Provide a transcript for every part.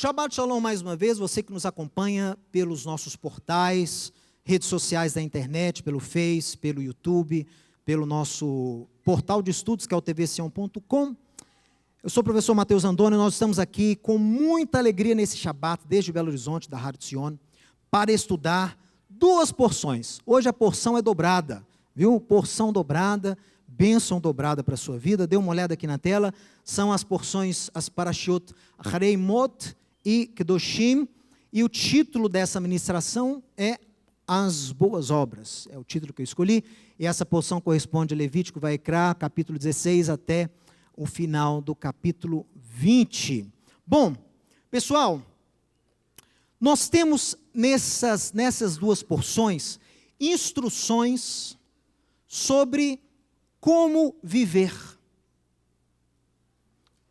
Shabbat Shalom mais uma vez, você que nos acompanha pelos nossos portais, redes sociais da internet, pelo Face, pelo YouTube, pelo nosso portal de estudos, que é o tvsion.com. Eu sou o professor Matheus Andoni, nós estamos aqui com muita alegria nesse Shabbat, desde Belo Horizonte, da Rádio Sion, para estudar duas porções. Hoje a porção é dobrada, viu? Porção dobrada, bênção dobrada para a sua vida. Dê uma olhada aqui na tela, são as porções, as parashiot Hareimot e Kedoshim, e o título dessa ministração é As Boas Obras, é o título que eu escolhi, e essa porção corresponde a Levítico, Vaikra, capítulo 16 até o final do capítulo 20. Bom, pessoal, nós temos nessas duas porções instruções sobre como viver,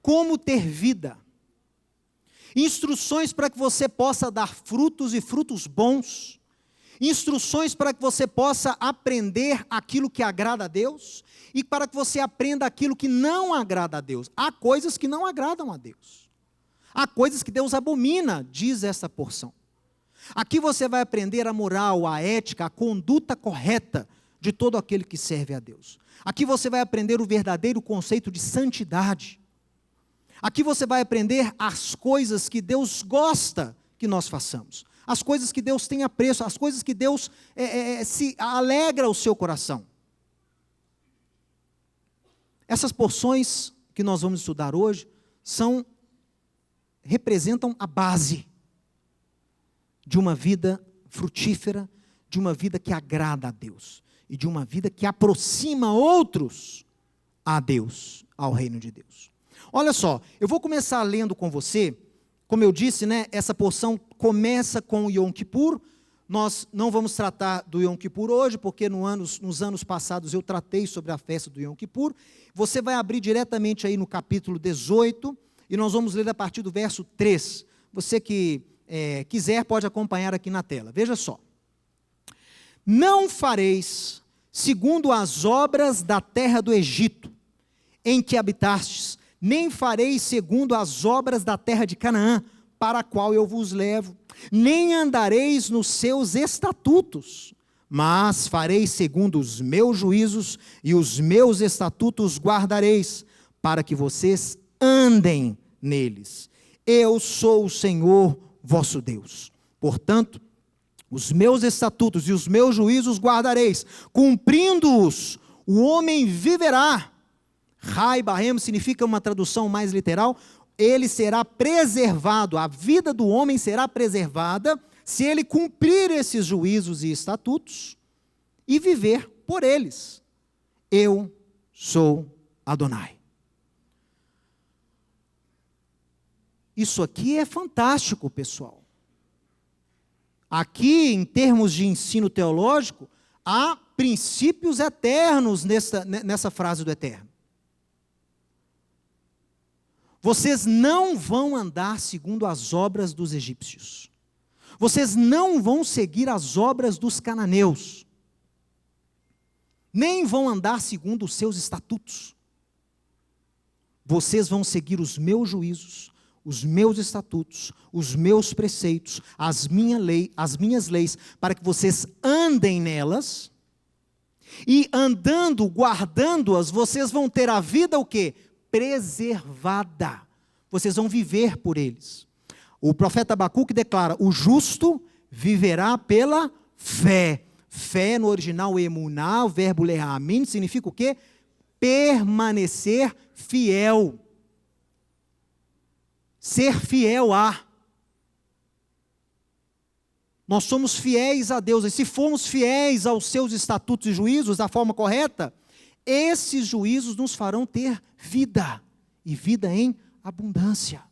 como ter vida, instruções para que você possa dar frutos e frutos bons, instruções para que você possa aprender aquilo que agrada a Deus e para que você aprenda aquilo que não agrada a Deus. Há coisas que não agradam a Deus, há coisas que Deus abomina, diz essa porção. Aqui você vai aprender a moral, a ética, a conduta correta de todo aquele que serve a Deus. Aqui você vai aprender o verdadeiro conceito de santidade. Aqui você vai aprender as coisas que Deus gosta que nós façamos, as coisas que Deus tem apreço, as coisas que Deus se alegra o seu coração. Essas porções que nós vamos estudar hoje representam a base de uma vida frutífera, de uma vida que agrada a Deus e de uma vida que aproxima outros a Deus, ao reino de Deus. Olha só, eu vou começar lendo com você, como eu disse, né, essa porção começa com o Yom Kippur. Nós não vamos tratar do Yom Kippur hoje, porque nos anos passados eu tratei sobre a festa do Yom Kippur. Você vai abrir diretamente aí no capítulo 18, e nós vamos ler a partir do verso 3. Você que quiser pode acompanhar aqui na tela. Veja só. Não fareis segundo as obras da terra do Egito, em que habitastes, nem fareis segundo as obras da terra de Canaã, para a qual eu vos levo, nem andareis nos seus estatutos, mas fareis segundo os meus juízos, e os meus estatutos guardareis, para que vocês andem neles. Eu sou o Senhor vosso Deus. Portanto, os meus estatutos e os meus juízos guardareis, cumprindo-os, o homem viverá. Rai Bahem significa uma tradução mais literal, ele será preservado, a vida do homem será preservada, se ele cumprir esses juízos e estatutos, e viver por eles. Eu sou Adonai. Isso aqui é fantástico, pessoal. Aqui, em termos de ensino teológico, há princípios eternos nessa frase do Eterno. Vocês não vão andar segundo as obras dos egípcios. Vocês não vão seguir as obras dos cananeus. Nem vão andar segundo os seus estatutos. Vocês vão seguir os meus juízos, os meus estatutos, os meus preceitos, as minhas leis, para que vocês andem nelas, e andando, guardando-as, vocês vão ter a vida o quê? Preservada. Vocês vão viver por eles. O profeta Abacuque declara, o justo viverá pela fé. Fé no original emuná, o verbo lehamin, significa o quê? Permanecer fiel. Ser fiel a. Nós somos fiéis a Deus, e se formos fiéis aos seus estatutos e juízos da forma correta, esses juízos nos farão ter vida, e vida em abundância.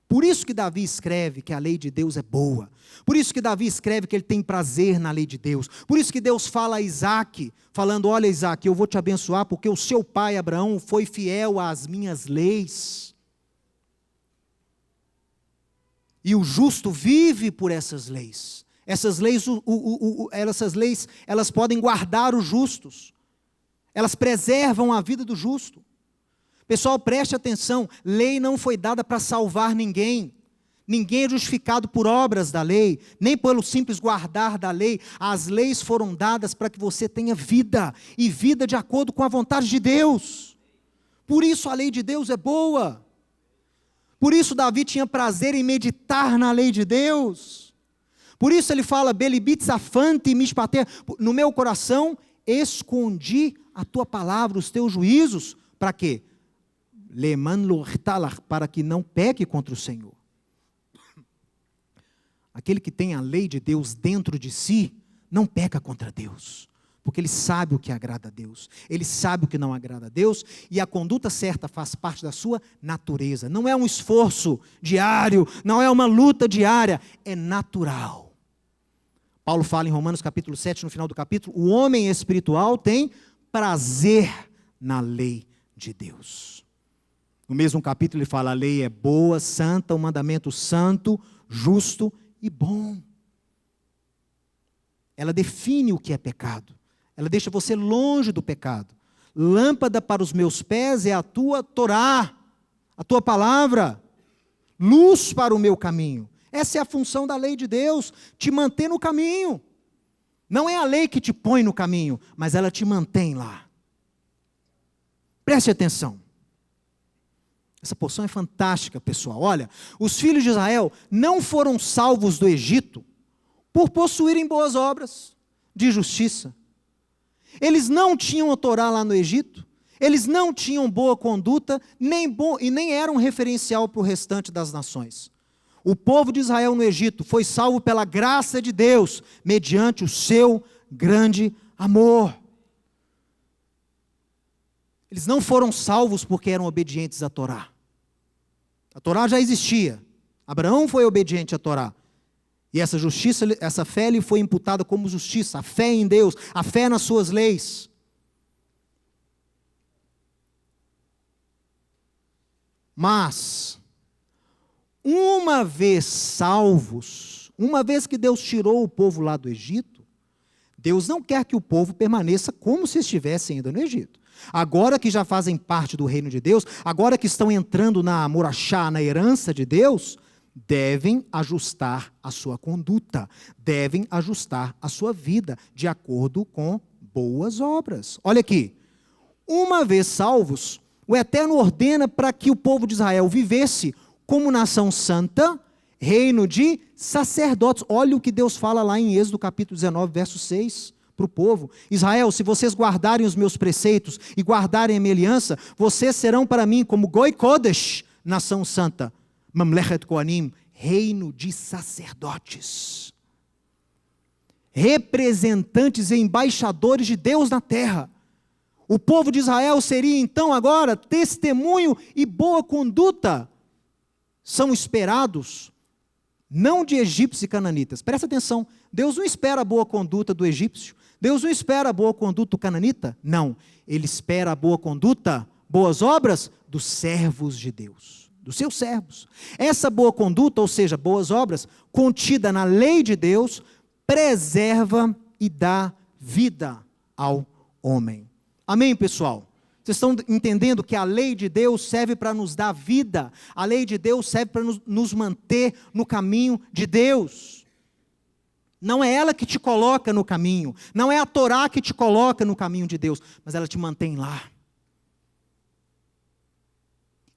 Por isso que Davi escreve que a lei de Deus é boa. Por isso que Davi escreve que ele tem prazer na lei de Deus. Por isso que Deus fala a Isaac, falando, olha Isaac, eu vou te abençoar porque o seu pai Abraão foi fiel às minhas leis. E o justo vive por essas leis. Essas leis, elas podem guardar os justos. Elas preservam a vida do justo. Pessoal, preste atenção, lei não foi dada para salvar ninguém. Ninguém é justificado por obras da lei, nem pelo simples guardar da lei. As leis foram dadas para que você tenha vida, e vida de acordo com a vontade de Deus. Por isso a lei de Deus é boa. Por isso Davi tinha prazer em meditar na lei de Deus. Por isso ele fala, Belibit safante mishpater, no meu coração escondi a tua palavra, os teus juízos, para quê? Leman lortalar, para que não peque contra o Senhor. Aquele que tem a lei de Deus dentro de si, não peca contra Deus, porque ele sabe o que agrada a Deus, ele sabe o que não agrada a Deus, e a conduta certa faz parte da sua natureza, não é um esforço diário, não é uma luta diária, é natural. Paulo fala em Romanos capítulo 7, no final do capítulo, o homem espiritual tem prazer na lei de Deus. No mesmo capítulo ele fala, a lei é boa, santa, o mandamento santo, justo e bom. Ela define o que é pecado. Ela deixa você longe do pecado. Lâmpada para os meus pés é a tua Torá, a tua palavra. Luz para o meu caminho. Essa é a função da lei de Deus, te manter no caminho. Não é a lei que te põe no caminho, mas ela te mantém lá. Preste atenção. Essa porção é fantástica, pessoal. Olha, os filhos de Israel não foram salvos do Egito por possuírem boas obras de justiça. Eles não tinham a Torá lá no Egito, eles não tinham boa conduta, e nem eram um referencial para o restante das nações. O povo de Israel no Egito foi salvo pela graça de Deus, mediante o seu grande amor. Eles não foram salvos porque eram obedientes à Torá. A Torá já existia. Abraão foi obediente à Torá. E essa justiça, essa fé lhe foi imputada como justiça. A fé em Deus, a fé nas suas leis. Mas, uma vez salvos, uma vez que Deus tirou o povo lá do Egito, Deus não quer que o povo permaneça como se estivesse ainda no Egito. Agora que já fazem parte do reino de Deus, agora que estão entrando na Morachá, na herança de Deus, devem ajustar a sua conduta, devem ajustar a sua vida, de acordo com boas obras. Olha aqui, uma vez salvos, o Eterno ordena para que o povo de Israel vivesse como nação santa, reino de sacerdotes. Olha o que Deus fala lá em Êxodo capítulo 19, verso 6. Para o povo, Israel, se vocês guardarem os meus preceitos e guardarem a minha aliança, vocês serão para mim como Goi Kodesh, nação santa, Mamlechet Kohanim, reino de sacerdotes, representantes e embaixadores de Deus na terra. O povo de Israel seria então agora testemunho e boa conduta, são esperados, não de egípcios e cananitas. Presta atenção, Deus não espera a boa conduta do egípcio, Deus não espera a boa conduta do cananita, não, Ele espera a boa conduta, boas obras dos servos de Deus, dos seus servos. Essa boa conduta, ou seja, boas obras, contida na lei de Deus, preserva e dá vida ao homem. Amém, pessoal? Vocês estão entendendo que a lei de Deus serve para nos dar vida, a lei de Deus serve para nos manter no caminho de Deus. Não é ela que te coloca no caminho, não é a Torá que te coloca no caminho de Deus, mas ela te mantém lá.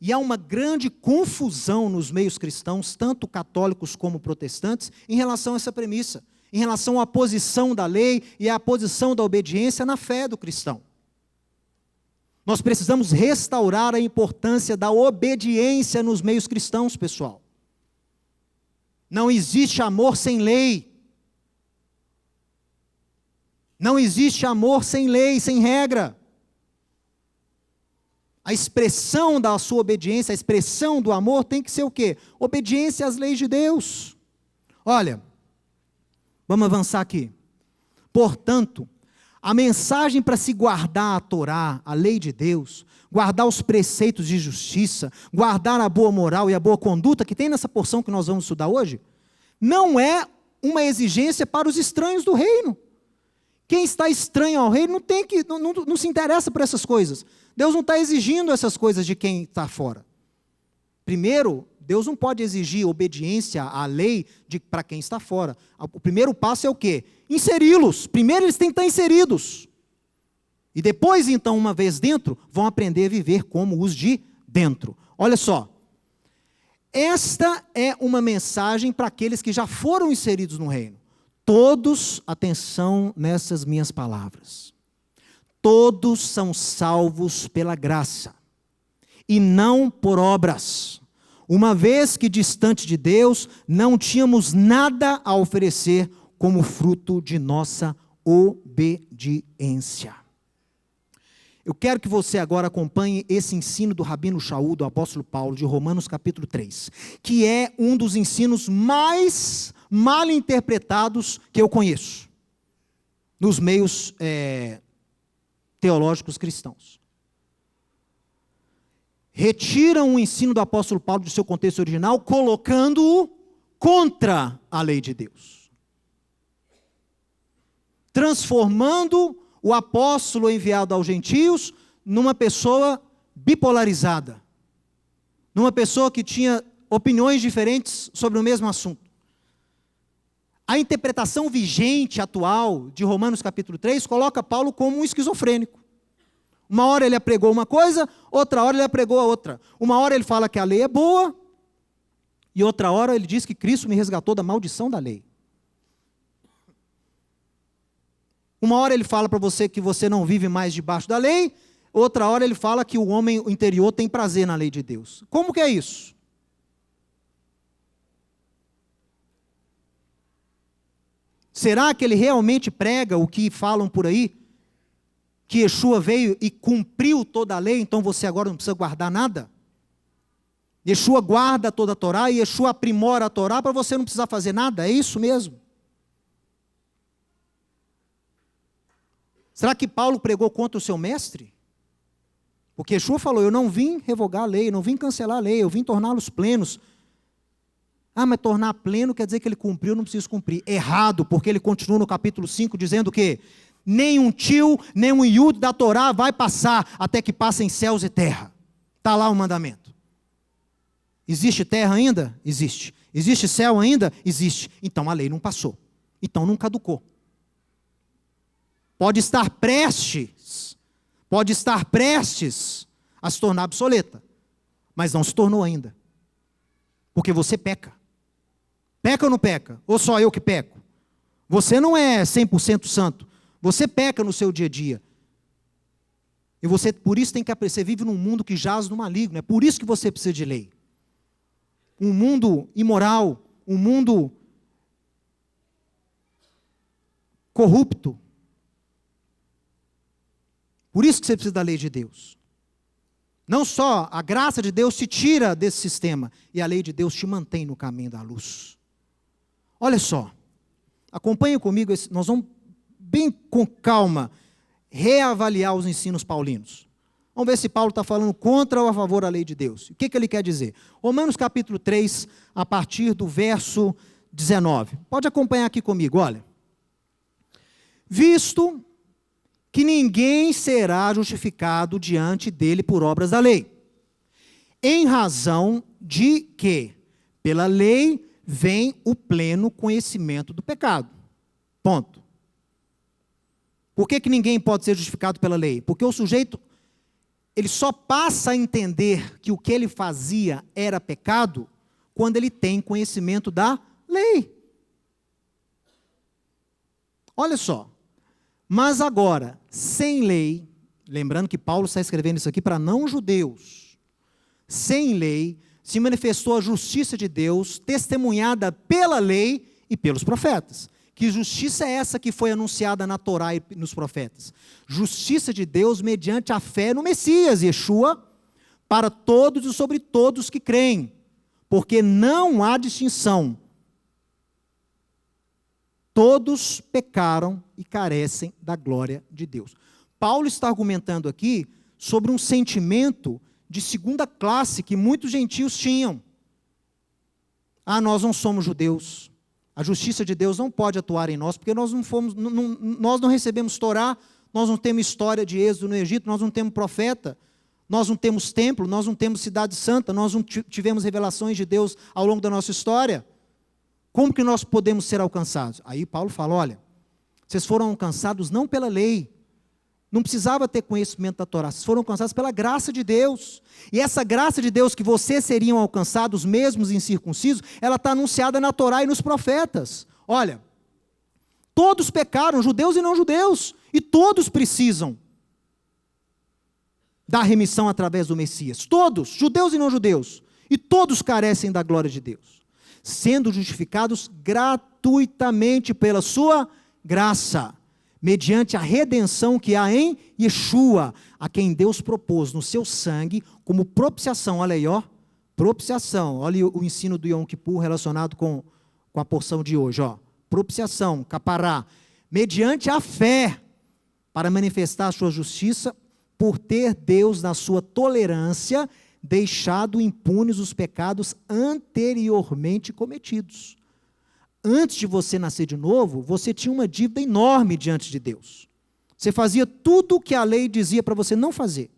E há uma grande confusão nos meios cristãos, tanto católicos como protestantes, em relação a essa premissa, em relação à posição da lei e à posição da obediência na fé do cristão. Nós precisamos restaurar a importância da obediência nos meios cristãos, pessoal. Não existe amor sem lei. Não existe amor sem lei, sem regra. A expressão da sua obediência, a expressão do amor tem que ser o quê? Obediência às leis de Deus. Olha, vamos avançar aqui. Portanto, a mensagem para se guardar a Torá, a lei de Deus, guardar os preceitos de justiça, guardar a boa moral e a boa conduta que tem nessa porção que nós vamos estudar hoje, não é uma exigência para os estranhos do reino, Quem está estranho ao rei não se interessa por essas coisas. Deus não está exigindo essas coisas de quem está fora. Primeiro, Deus não pode exigir obediência à lei para quem está fora. O primeiro passo é o quê? Inseri-los. Primeiro eles têm que estar inseridos. E depois, então, uma vez dentro, vão aprender a viver como os de dentro. Olha só. Esta é uma mensagem para aqueles que já foram inseridos no reino. Todos, atenção nessas minhas palavras. Todos são salvos pela graça, e não por obras. Uma vez que distante de Deus, não tínhamos nada a oferecer como fruto de nossa obediência. Eu quero que você agora acompanhe esse ensino do Rabino Shaul, do apóstolo Paulo, de Romanos capítulo 3, que é um dos ensinos mais mal interpretados que eu conheço, nos meios teológicos cristãos. Retiram o ensino do apóstolo Paulo do seu contexto original, colocando-o contra a lei de Deus. Transformando o apóstolo enviado aos gentios numa pessoa bipolarizada. Numa pessoa que tinha opiniões diferentes sobre o mesmo assunto. A interpretação vigente, atual, de Romanos capítulo 3, coloca Paulo como um esquizofrênico. Uma hora ele apregou uma coisa, outra hora ele apregou a outra. Uma hora ele fala que a lei é boa, e outra hora ele diz que Cristo me resgatou da maldição da lei. Uma hora ele fala para você que você não vive mais debaixo da lei, outra hora ele fala que o homem interior tem prazer na lei de Deus. Como que é isso? Será que ele realmente prega o que falam por aí? Que Yeshua veio e cumpriu toda a lei, então você agora não precisa guardar nada? Yeshua guarda toda a Torá e Yeshua aprimora a Torá para você não precisar fazer nada? É isso mesmo? Será que Paulo pregou contra o seu mestre? Porque Yeshua falou, eu não vim revogar a lei, não vim cancelar a lei, eu vim torná-los plenos. Ah, mas tornar pleno quer dizer que ele cumpriu, não precisa cumprir. Errado, porque ele continua no capítulo 5 dizendo que nem um tio, nem um iudo da Torá vai passar até que passem céus e terra. Está lá o mandamento. Existe terra ainda? Existe. Existe céu ainda? Existe. Então a lei não passou. Então não caducou. Pode estar prestes a se tornar obsoleta, mas não se tornou ainda. Porque você peca. Peca ou não peca? Ou só eu que peco? Você não é 100% santo. Você peca no seu dia a dia. E você, por isso, tem que aprender. Você vive num mundo que jaz no maligno. É por isso que você precisa de lei. Um mundo imoral, um mundo corrupto. Por isso que você precisa da lei de Deus. Não só a graça de Deus te tira desse sistema, e a lei de Deus te mantém no caminho da luz. Olha só, acompanhe comigo, nós vamos bem com calma reavaliar os ensinos paulinos. Vamos ver se Paulo está falando contra ou a favor da lei de Deus. O que ele quer dizer? Romanos capítulo 3, a partir do verso 19. Pode acompanhar aqui comigo, olha. Visto que ninguém será justificado diante dele por obras da lei, em razão de que, pela lei, vem o pleno conhecimento do pecado. Ponto. Por que ninguém pode ser justificado pela lei? Porque o sujeito, ele só passa a entender que o que ele fazia era pecado quando ele tem conhecimento da lei. Olha só. Mas agora, sem lei, lembrando que Paulo está escrevendo isso aqui para não-judeus, sem lei, se manifestou a justiça de Deus, testemunhada pela lei e pelos profetas. Que justiça é essa que foi anunciada na Torá e nos profetas? Justiça de Deus mediante a fé no Messias, Yeshua, para todos e sobre todos que creem, porque não há distinção. Todos pecaram e carecem da glória de Deus. Paulo está argumentando aqui sobre um sentimento de segunda classe que muitos gentios tinham. Ah, nós não somos judeus. A justiça de Deus não pode atuar em nós, porque nós nós não recebemos Torá, nós não temos história de êxodo no Egito, nós não temos profeta, nós não temos templo, nós não temos cidade santa, nós não tivemos revelações de Deus ao longo da nossa história. Como que nós podemos ser alcançados? Aí Paulo fala, olha, vocês foram alcançados não pela lei, não precisava ter conhecimento da Torá, vocês foram alcançados pela graça de Deus. E essa graça de Deus que vocês seriam alcançados, mesmos incircuncisos, ela está anunciada na Torá e nos profetas. Olha, todos pecaram, judeus e não judeus, e todos precisam da remissão através do Messias. Todos, judeus e não judeus, e todos carecem da glória de Deus, sendo justificados gratuitamente pela sua graça, mediante a redenção que há em Yeshua, a quem Deus propôs no seu sangue como propiciação. Olha aí, ó, propiciação. Olha o ensino do Yom Kippur relacionado com a porção de hoje, ó. Propiciação, capará, mediante a fé, para manifestar a sua justiça, por ter Deus, na sua tolerância, deixado impunes os pecados anteriormente cometidos. Antes de você nascer de novo, você tinha uma dívida enorme diante de Deus. Você fazia tudo o que a lei dizia para você não fazer.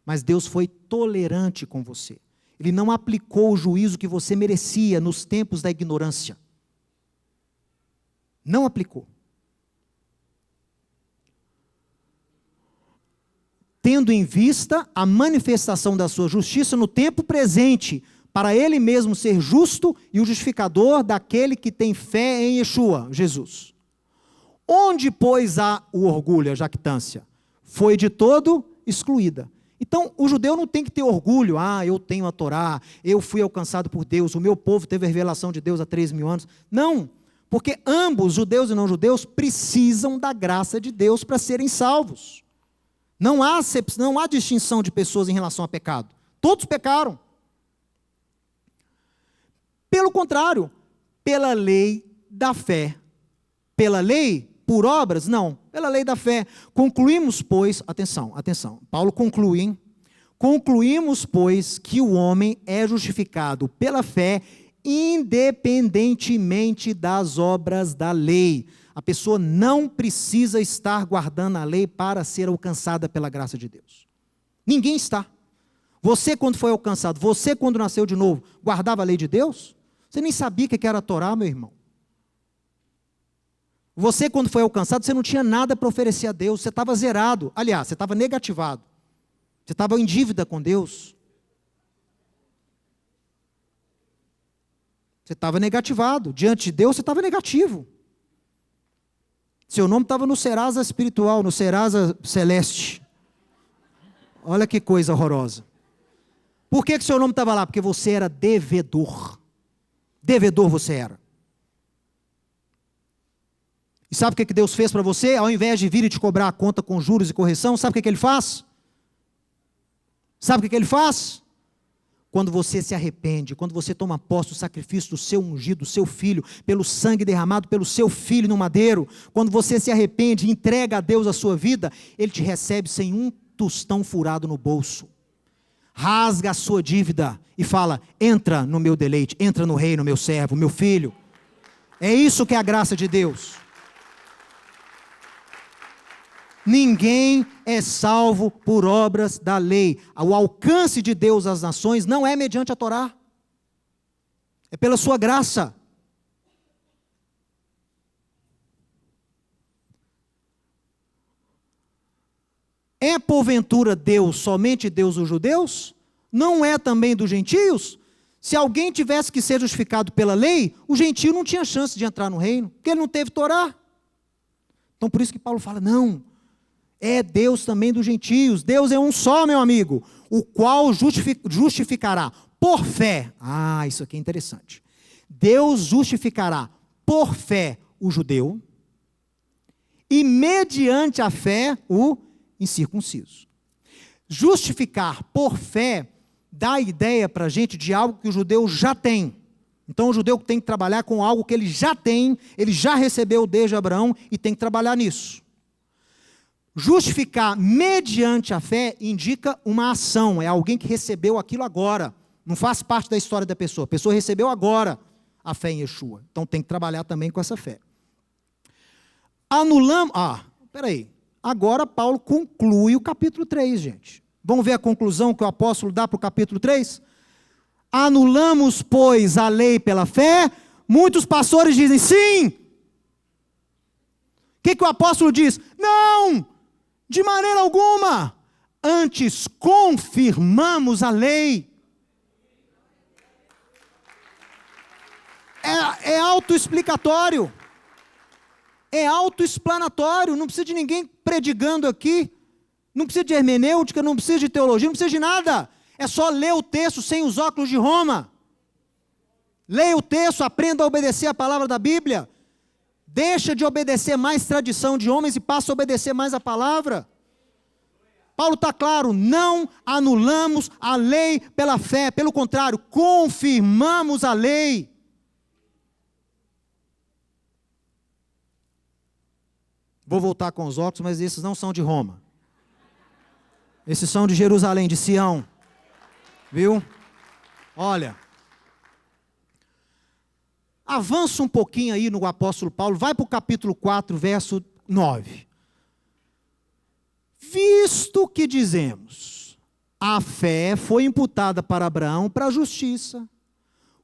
Mas Deus foi tolerante com você. Ele não aplicou o juízo que você merecia nos tempos da ignorância. Não aplicou. Tendo em vista a manifestação da sua justiça no tempo presente, para ele mesmo ser justo e o justificador daquele que tem fé em Yeshua, Jesus. Onde, pois, há o orgulho, a jactância? Foi de todo excluída. Então, o judeu não tem que ter orgulho, eu tenho a Torá, eu fui alcançado por Deus, o meu povo teve a revelação de Deus há 3.000 anos. Não, porque ambos, judeus e não judeus, precisam da graça de Deus para serem salvos. Não há distinção de pessoas em relação a pecado. Todos pecaram. Pelo contrário, pela lei da fé. Pela lei, por obras? Não, pela lei da fé. Concluímos, pois, atenção, Paulo conclui, hein? Concluímos, pois, que o homem é justificado pela fé, independentemente das obras da lei. A pessoa não precisa estar guardando a lei para ser alcançada pela graça de Deus. Ninguém está. Você, quando foi alcançado, você, quando nasceu de novo, guardava a lei de Deus? Você nem sabia o que era a Torá, meu irmão. Você, quando foi alcançado, você não tinha nada para oferecer a Deus, você estava zerado. Aliás, você estava negativado. Você estava em dívida com Deus. Você estava negativado. Diante de Deus, você estava negativo. Seu nome estava no Serasa espiritual, no Serasa celeste. Olha que coisa horrorosa. Por que seu nome estava lá? Porque você era devedor. Devedor você era. E sabe o que Deus fez para você? Ao invés de vir e te cobrar a conta com juros e correção, sabe o que Ele faz? Sabe o que Ele faz? Quando você se arrepende, quando você toma posse do sacrifício do seu ungido, do seu filho, pelo sangue derramado pelo seu filho no madeiro, quando você se arrepende e entrega a Deus a sua vida, Ele te recebe sem um tostão furado no bolso. Rasga a sua dívida e fala, entra no meu deleite, entra no reino, meu servo, meu filho. É isso que é a graça de Deus. Ninguém é salvo por obras da lei. O alcance de Deus às nações não é mediante a Torá. É pela sua graça. É porventura Deus, somente Deus dos judeus? Não é também dos gentios? Se alguém tivesse que ser justificado pela lei, o gentio não tinha chance de entrar no reino, porque ele não teve Torá. Então por isso que Paulo fala, não, é Deus também dos gentios. Deus é um só, meu amigo, o qual justificará por fé. Isso aqui é interessante. Deus justificará por fé o judeu e mediante a fé o incircunciso. Justificar por fé dá a ideia para a gente de algo que o judeu já tem. Então o judeu tem que trabalhar com algo que ele já tem, ele já recebeu desde Abraão e tem que trabalhar nisso. Justificar mediante a fé indica uma ação, é alguém que recebeu aquilo agora, não faz parte da história da pessoa, a pessoa recebeu agora a fé em Yeshua. Então tem que trabalhar também com essa fé. Anulamos... peraí. Agora Paulo conclui o capítulo 3, gente. Vamos ver a conclusão que o apóstolo dá para o capítulo 3? Anulamos, pois, a lei pela fé? Muitos pastores dizem sim. O que o apóstolo diz? Não, de maneira alguma. Antes confirmamos a lei. É autoexplicatório. É autoexplanatório. Não precisa de ninguém predicando aqui. Não precisa de hermenêutica, não precisa de teologia, não precisa de nada. É só ler o texto sem os óculos de Roma. Leia o texto, aprenda a obedecer a palavra da Bíblia. Deixa de obedecer mais tradição de homens e passa a obedecer mais a palavra. Paulo está claro, não anulamos a lei pela fé, pelo contrário, confirmamos a lei. Vou voltar com os óculos, mas esses não são de Roma. Esses são de Jerusalém, de Sião. Viu? Olha. Avança um pouquinho aí no apóstolo Paulo, vai para o capítulo 4, verso 9. Visto que dizemos, a fé foi imputada para Abraão para a justiça.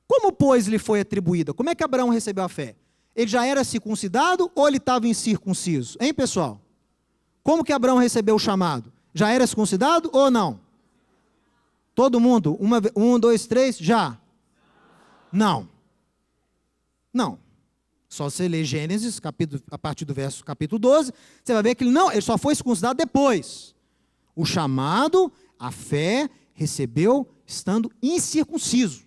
Como, pois, lhe foi atribuída? Como é que Abraão recebeu a fé? Ele já era circuncidado ou ele estava incircunciso? Hein, pessoal? Como que Abraão recebeu o chamado? Já era circuncidado ou não? Todo mundo? 1, 2, 3, já? Não. Não. Só você ler Gênesis, a partir do verso capítulo 12, você vai ver que ele só foi circuncidado depois. O chamado, a fé, recebeu estando incircunciso.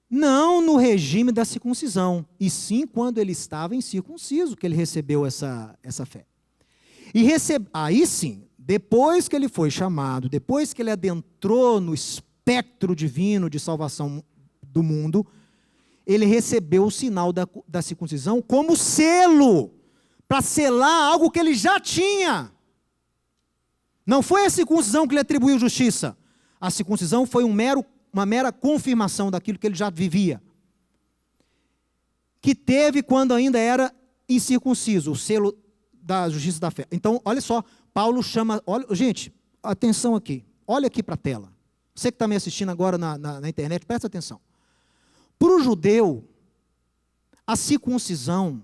Não no regime da circuncisão, e sim quando ele estava incircunciso, que ele recebeu essa fé. Aí sim, depois que ele foi chamado, depois que ele adentrou no espectro divino de salvação do mundo, ele recebeu o sinal da circuncisão como selo, para selar algo que ele já tinha. Não foi a circuncisão que lhe atribuiu justiça. A circuncisão foi uma mera confirmação daquilo que ele já vivia. Que teve quando ainda era incircunciso, o selo da justiça da fé. Então, olha só, Paulo chama... gente, atenção aqui. Olha aqui para a tela. Você que está me assistindo agora na internet, presta atenção. Para o judeu, a circuncisão,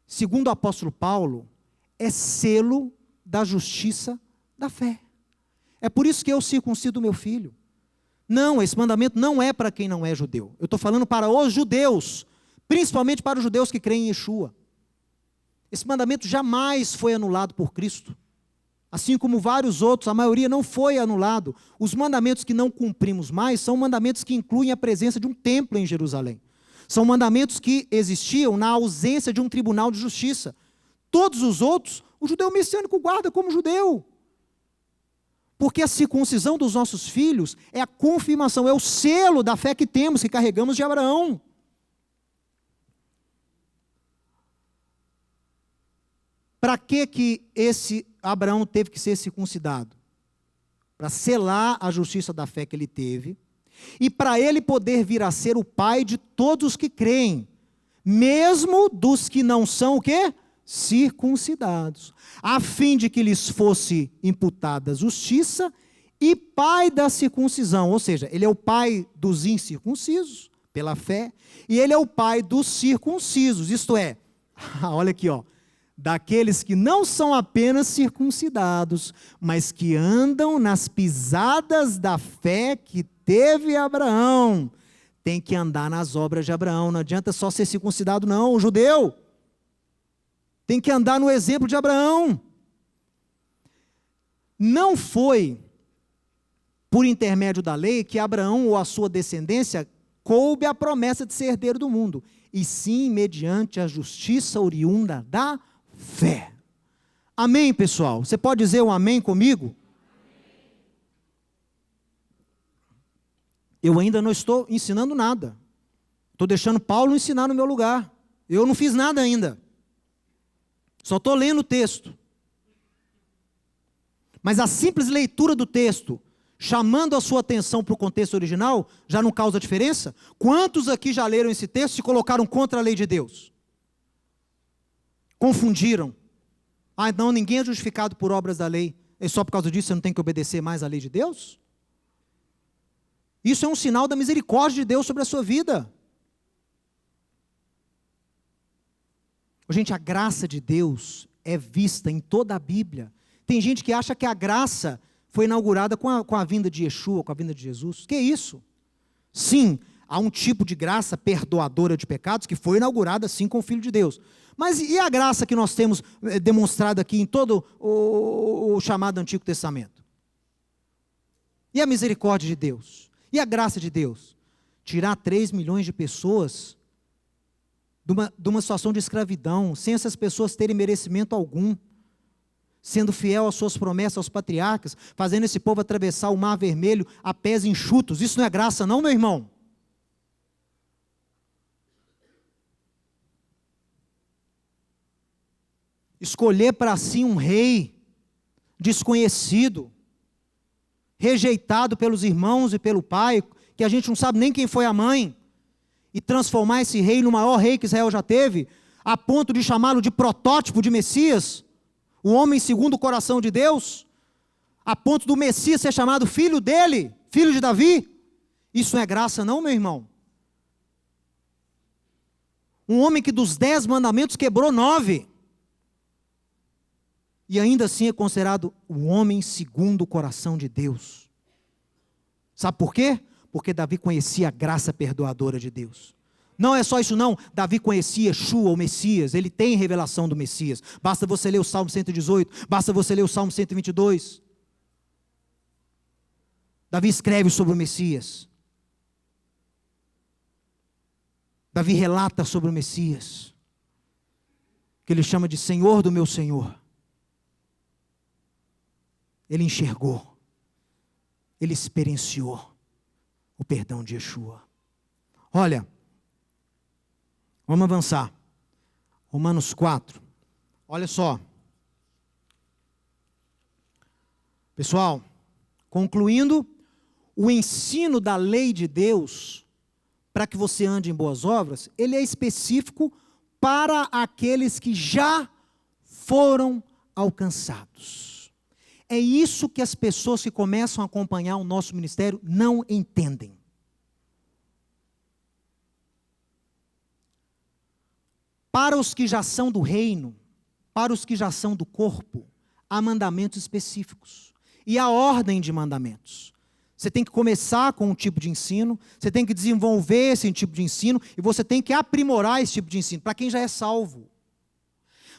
segundo o apóstolo Paulo, é selo da justiça da fé. É por isso que eu circuncido meu filho. Não, esse mandamento não é para quem não é judeu. Eu estou falando para os judeus, principalmente para os judeus que creem em Yeshua. Esse mandamento jamais foi anulado por Cristo. Assim como vários outros, a maioria não foi anulado. Os mandamentos que não cumprimos mais são mandamentos que incluem a presença de um templo em Jerusalém. São mandamentos que existiam na ausência de um tribunal de justiça. Todos os outros, o judeu messiânico guarda como judeu. Porque a circuncisão dos nossos filhos é a confirmação, é o selo da fé que temos, que carregamos de Abraão. Para que esse Abraão teve que ser circuncidado? Para selar a justiça da fé que ele teve, e para ele poder vir a ser o pai de todos os que creem, mesmo dos que não são o quê? Circuncidados, a fim de que lhes fosse imputada justiça e pai da circuncisão, ou seja, ele é o pai dos incircuncisos, pela fé, e ele é o pai dos circuncisos, isto é, olha aqui, daqueles que não são apenas circuncidados, mas que andam nas pisadas da fé que teve Abraão. Tem que andar nas obras de Abraão, não adianta só ser circuncidado não, o judeu. Tem que andar no exemplo de Abraão. Não foi por intermédio da lei que Abraão ou a sua descendência coube a promessa de ser herdeiro do mundo, e sim mediante a justiça oriunda da fé. Amém, pessoal? Você pode dizer um amém comigo? Eu ainda não estou ensinando nada. Estou deixando Paulo ensinar no meu lugar. Eu não fiz nada ainda. Só estou lendo o texto. Mas a simples leitura do texto chamando a sua atenção para o contexto original, já não causa diferença? Quantos aqui já leram esse texto e se colocaram contra a lei de Deus? Confundiram. Ah, não, ninguém é justificado por obras da lei. E só por causa disso você não tem que obedecer mais à lei de Deus? Isso é um sinal da misericórdia de Deus sobre a sua vida. Gente, a graça de Deus é vista em toda a Bíblia. Tem gente que acha que a graça foi inaugurada com a vinda de Yeshua, com a vinda de Jesus. Que isso? Sim, há um tipo de graça perdoadora de pecados que foi inaugurada sim com o Filho de Deus. Mas e a graça que nós temos demonstrada aqui em todo o chamado Antigo Testamento? E a misericórdia de Deus? E a graça de Deus? Tirar 3 milhões de pessoas de uma situação de escravidão, sem essas pessoas terem merecimento algum, sendo fiel às suas promessas aos patriarcas, fazendo esse povo atravessar o mar vermelho a pés enxutos. Isso não é graça não, meu irmão? Escolher para si um rei desconhecido, rejeitado pelos irmãos e pelo pai, que a gente não sabe nem quem foi a mãe, e transformar esse rei no maior rei que Israel já teve, a ponto de chamá-lo de protótipo de Messias, o homem segundo o coração de Deus, a ponto do Messias ser chamado filho dele, filho de Davi. Isso não é graça não, meu irmão? Um homem que dos 10 mandamentos quebrou 9, e ainda assim é considerado o homem segundo o coração de Deus. Sabe por quê? Porque Davi conhecia a graça perdoadora de Deus. Não é só isso não, Davi conhecia Yeshua, o Messias, ele tem revelação do Messias. Basta você ler o Salmo 118, basta você ler o Salmo 122. Davi escreve sobre o Messias. Davi relata sobre o Messias, que ele chama de Senhor do meu Senhor. Ele enxergou, ele experienciou o perdão de Yeshua. Olha, vamos avançar. Romanos 4. Olha só. Pessoal, concluindo, o ensino da lei de Deus, para que você ande em boas obras, ele é específico para aqueles que já foram alcançados. É isso que as pessoas que começam a acompanhar o nosso ministério não entendem. Para os que já são do reino, para os que já são do corpo, há mandamentos específicos. E há ordem de mandamentos. Você tem que começar com um tipo de ensino, você tem que desenvolver esse tipo de ensino, e você tem que aprimorar esse tipo de ensino, para quem já é salvo.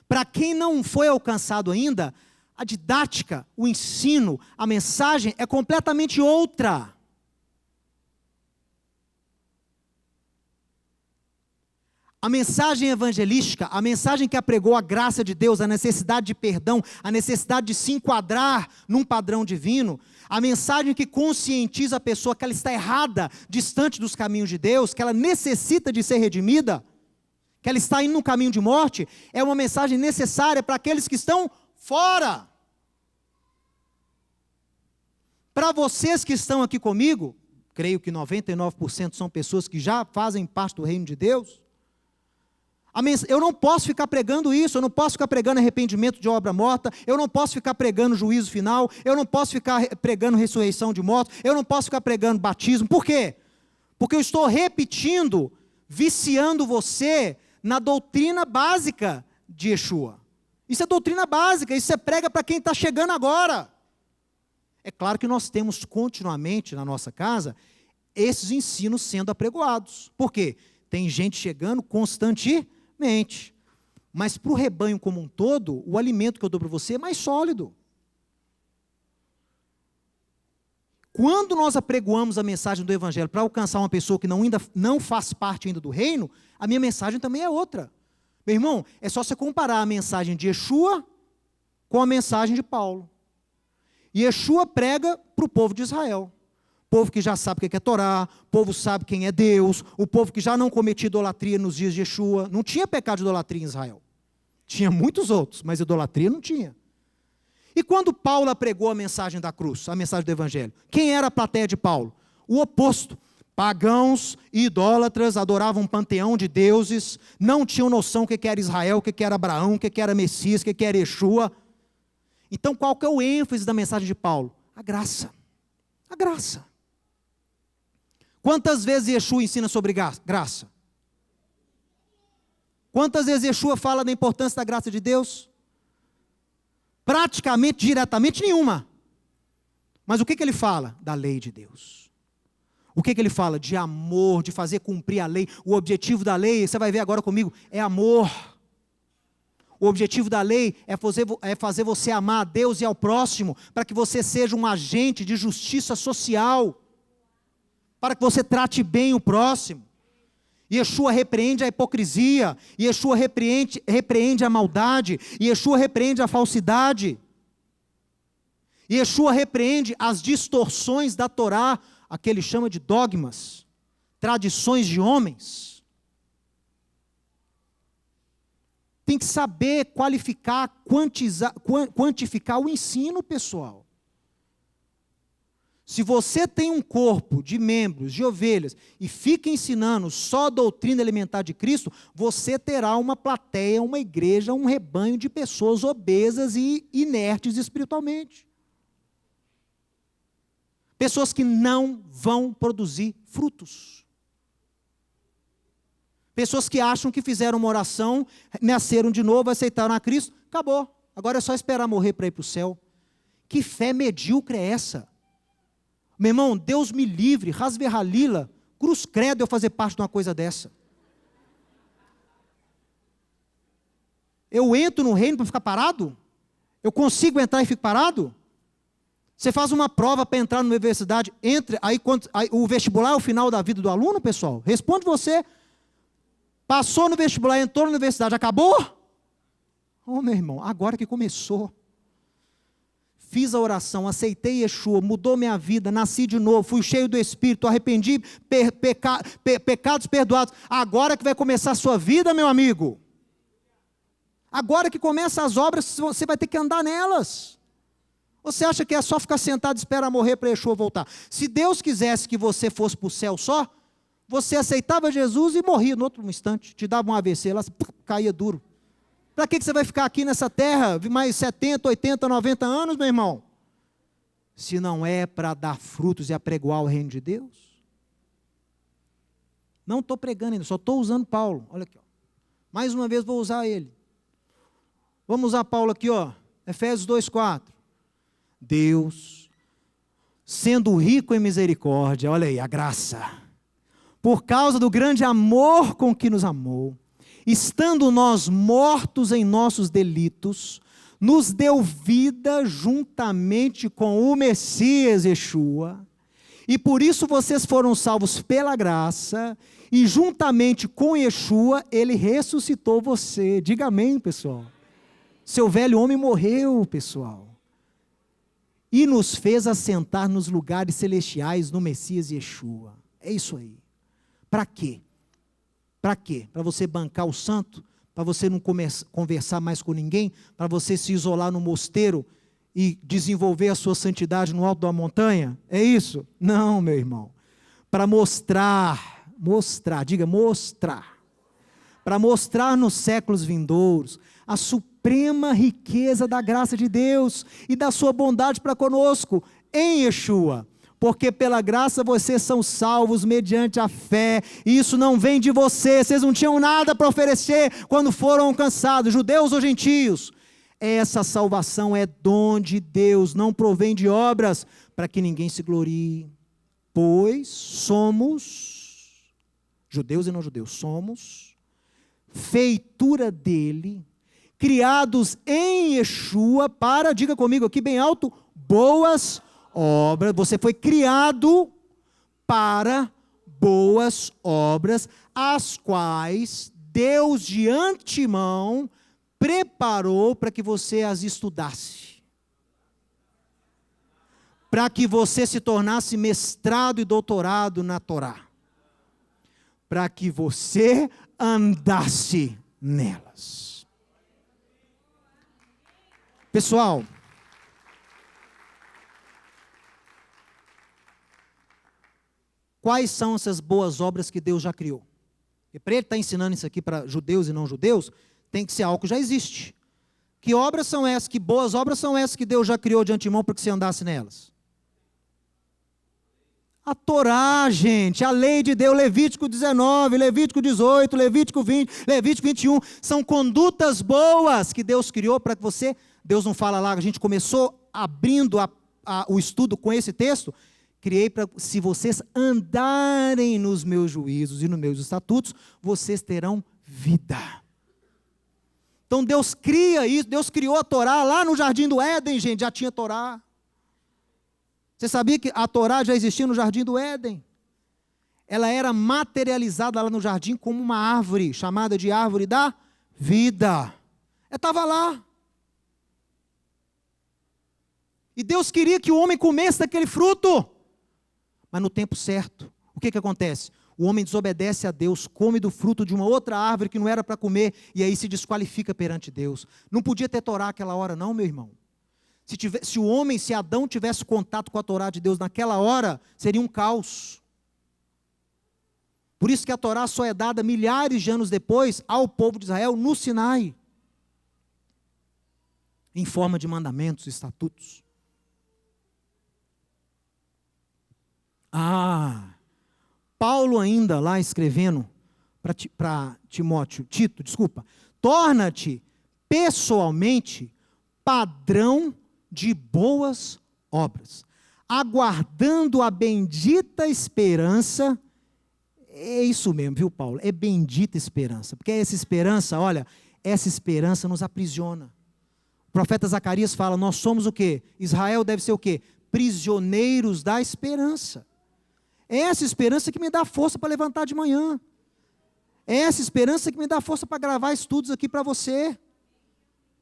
Para quem não foi alcançado ainda, a didática, o ensino, a mensagem é completamente outra. A mensagem evangelística, a mensagem que apregou a graça de Deus, a necessidade de perdão, a necessidade de se enquadrar num padrão divino, a mensagem que conscientiza a pessoa que ela está errada, distante dos caminhos de Deus, que ela necessita de ser redimida, que ela está indo num caminho de morte, é uma mensagem necessária para aqueles que estão fora. Para vocês que estão aqui comigo, creio que 99% são pessoas que já fazem parte do reino de Deus, eu não posso ficar pregando isso, eu não posso ficar pregando arrependimento de obra morta, eu não posso ficar pregando juízo final, eu não posso ficar pregando ressurreição de mortos, eu não posso ficar pregando batismo. Por quê? Porque eu estou repetindo, viciando você na doutrina básica de Yeshua. Isso é doutrina básica, isso é prega para quem está chegando agora. É claro que nós temos continuamente na nossa casa esses ensinos sendo apregoados. Por quê? Tem gente chegando constantemente. Mas para o rebanho como um todo, o alimento que eu dou para você é mais sólido. Quando nós apregoamos a mensagem do Evangelho para alcançar uma pessoa que ainda não faz parte ainda do reino, a minha mensagem também é outra. Meu irmão, é só você comparar a mensagem de Yeshua com a mensagem de Paulo. E Yeshua prega para o povo de Israel. Povo que já sabe o que é Torá, povo sabe quem é Deus, o povo que já não cometia idolatria nos dias de Yeshua. Não tinha pecado de idolatria em Israel. Tinha muitos outros, mas idolatria não tinha. E quando Paulo pregou a mensagem da cruz, a mensagem do evangelho, quem era a plateia de Paulo? O oposto. Pagãos e idólatras adoravam um panteão de deuses, não tinham noção o que era Israel, o que era Abraão, o que era Messias, o que era Yeshua. Então qual que é o ênfase da mensagem de Paulo? A graça. A graça. Quantas vezes Yeshua ensina sobre graça? Quantas vezes Yeshua fala da importância da graça de Deus? Praticamente, diretamente, nenhuma. Mas o que ele fala? Da lei de Deus. O que ele fala? De amor, de fazer cumprir a lei. O objetivo da lei, você vai ver agora comigo, é amor. O objetivo da lei é fazer você amar a Deus e ao próximo, para que você seja um agente de justiça social, para que você trate bem o próximo. Yeshua repreende a hipocrisia, Yeshua repreende a maldade, Yeshua repreende a falsidade, Yeshua repreende as distorções da Torá, a que ele chama de dogmas, tradições de homens. Tem que saber qualificar, quantificar o ensino, pessoal. Se você tem um corpo de membros, de ovelhas, e fica ensinando só a doutrina elementar de Cristo, você terá uma plateia, uma igreja, um rebanho de pessoas obesas e inertes espiritualmente. Pessoas que não vão produzir frutos. Pessoas que acham que fizeram uma oração, nasceram de novo, aceitaram a Cristo, acabou. Agora é só esperar morrer para ir para o céu. Que fé medíocre é essa? Meu irmão, Deus me livre, rasve halila, cruz credo eu fazer parte de uma coisa dessa. Eu entro no reino para ficar parado? Eu consigo entrar e fico parado? Você faz uma prova para entrar na universidade, aí o vestibular é o final da vida do aluno, pessoal? Responde você. Passou no vestibular, entrou na universidade, acabou? Oh, meu irmão, agora que começou. Fiz a oração, aceitei Yeshua, mudou minha vida, nasci de novo, fui cheio do Espírito, arrependi, pecados perdoados. Agora que vai começar a sua vida, meu amigo. Agora que começam as obras, você vai ter que andar nelas. Você acha que é só ficar sentado e esperar morrer para Yeshua voltar? Se Deus quisesse que você fosse para o céu só, você aceitava Jesus e morria no outro instante. Te dava um AVC, lá caía duro. Para que você vai ficar aqui nessa terra mais 70, 80, 90 anos, meu irmão? Se não é para dar frutos e apregoar o reino de Deus? Não estou pregando ainda, só estou usando Paulo. Olha aqui, ó. Mais uma vez vou usar ele. Vamos usar Paulo aqui, ó. Efésios 2,4. Deus, sendo rico em misericórdia, olha aí, a graça, por causa do grande amor com que nos amou, estando nós mortos em nossos delitos, nos deu vida juntamente com o Messias Yeshua, e por isso vocês foram salvos pela graça, e juntamente com Yeshua, ele ressuscitou você. Diga amém, pessoal. Seu velho homem morreu, pessoal. E nos fez assentar nos lugares celestiais no Messias Yeshua. É isso aí. Para quê? Para quê? Para você bancar o santo? Para você não conversar mais com ninguém? Para você se isolar no mosteiro e desenvolver a sua santidade no alto da montanha? É isso? Não, meu irmão. Para mostrar, diga mostrar. Para mostrar nos séculos vindouros a suprema riqueza da graça de Deus e da sua bondade para conosco em Yeshua. Porque pela graça vocês são salvos mediante a fé, e isso não vem de vocês não tinham nada para oferecer quando foram alcançados, judeus ou gentios. Essa salvação é dom de Deus, não provém de obras, para que ninguém se glorie. Pois somos, judeus e não judeus, somos feitura dele, criados em Yeshua para, diga comigo aqui bem alto, boas obras. Você foi criado para boas obras, as quais Deus de antemão preparou para que você as estudasse, para que você se tornasse mestrado e doutorado na Torá, para que você andasse nelas. Pessoal, quais são essas boas obras que Deus já criou. E para ele estar ensinando isso aqui para judeus e não judeus, tem que ser algo que já existe. Que obras são essas, que boas obras são essas que Deus já criou de antemão para que você andasse nelas? A Torá, gente, a lei de Deus, Levítico 19, Levítico 18, Levítico 20, Levítico 21, são condutas boas que Deus criou para que você, Deus não fala lá, a gente começou abrindo o estudo com esse texto, criei para, se vocês andarem nos meus juízos e nos meus estatutos, vocês terão vida. Então Deus cria isso, Deus criou a Torá lá no Jardim do Éden, gente, já tinha Torá. Você sabia que a Torá já existia no Jardim do Éden? Ela era materializada lá no jardim como uma árvore, chamada de árvore da vida. Estava lá. E Deus queria que o homem comesse daquele fruto. Mas no tempo certo, o que acontece? O homem desobedece a Deus, come do fruto de uma outra árvore que não era para comer, e aí se desqualifica perante Deus. Não podia ter Torá naquela hora não, meu irmão. Se Adão tivesse contato com a Torá de Deus naquela hora, seria um caos. Por isso que a Torá só é dada milhares de anos depois ao povo de Israel no Sinai, em forma de mandamentos, estatutos. Paulo ainda lá escrevendo para Tito, torna-te pessoalmente padrão de boas obras, aguardando a bendita esperança. É isso mesmo, viu, Paulo? É bendita esperança, porque essa esperança, olha, essa esperança nos aprisiona. O profeta Zacarias fala, nós somos o quê? Israel deve ser o quê? Prisioneiros da esperança. É essa esperança que me dá força para levantar de manhã. É essa esperança que me dá força para gravar estudos aqui para você.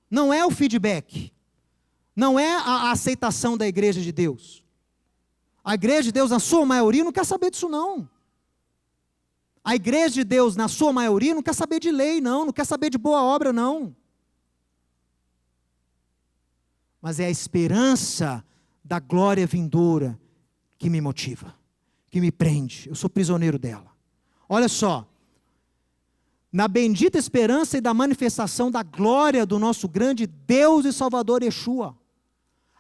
Não é o feedback. Não é a aceitação da igreja de Deus. A igreja de Deus, na sua maioria, não quer saber disso não. A igreja de Deus, na sua maioria, não quer saber de lei não quer saber de boa obra não. Mas é a esperança da glória vindoura que me motiva, que me prende. Eu sou prisioneiro dela. Olha só. Na bendita esperança e da manifestação da glória do nosso grande Deus e Salvador Yeshua,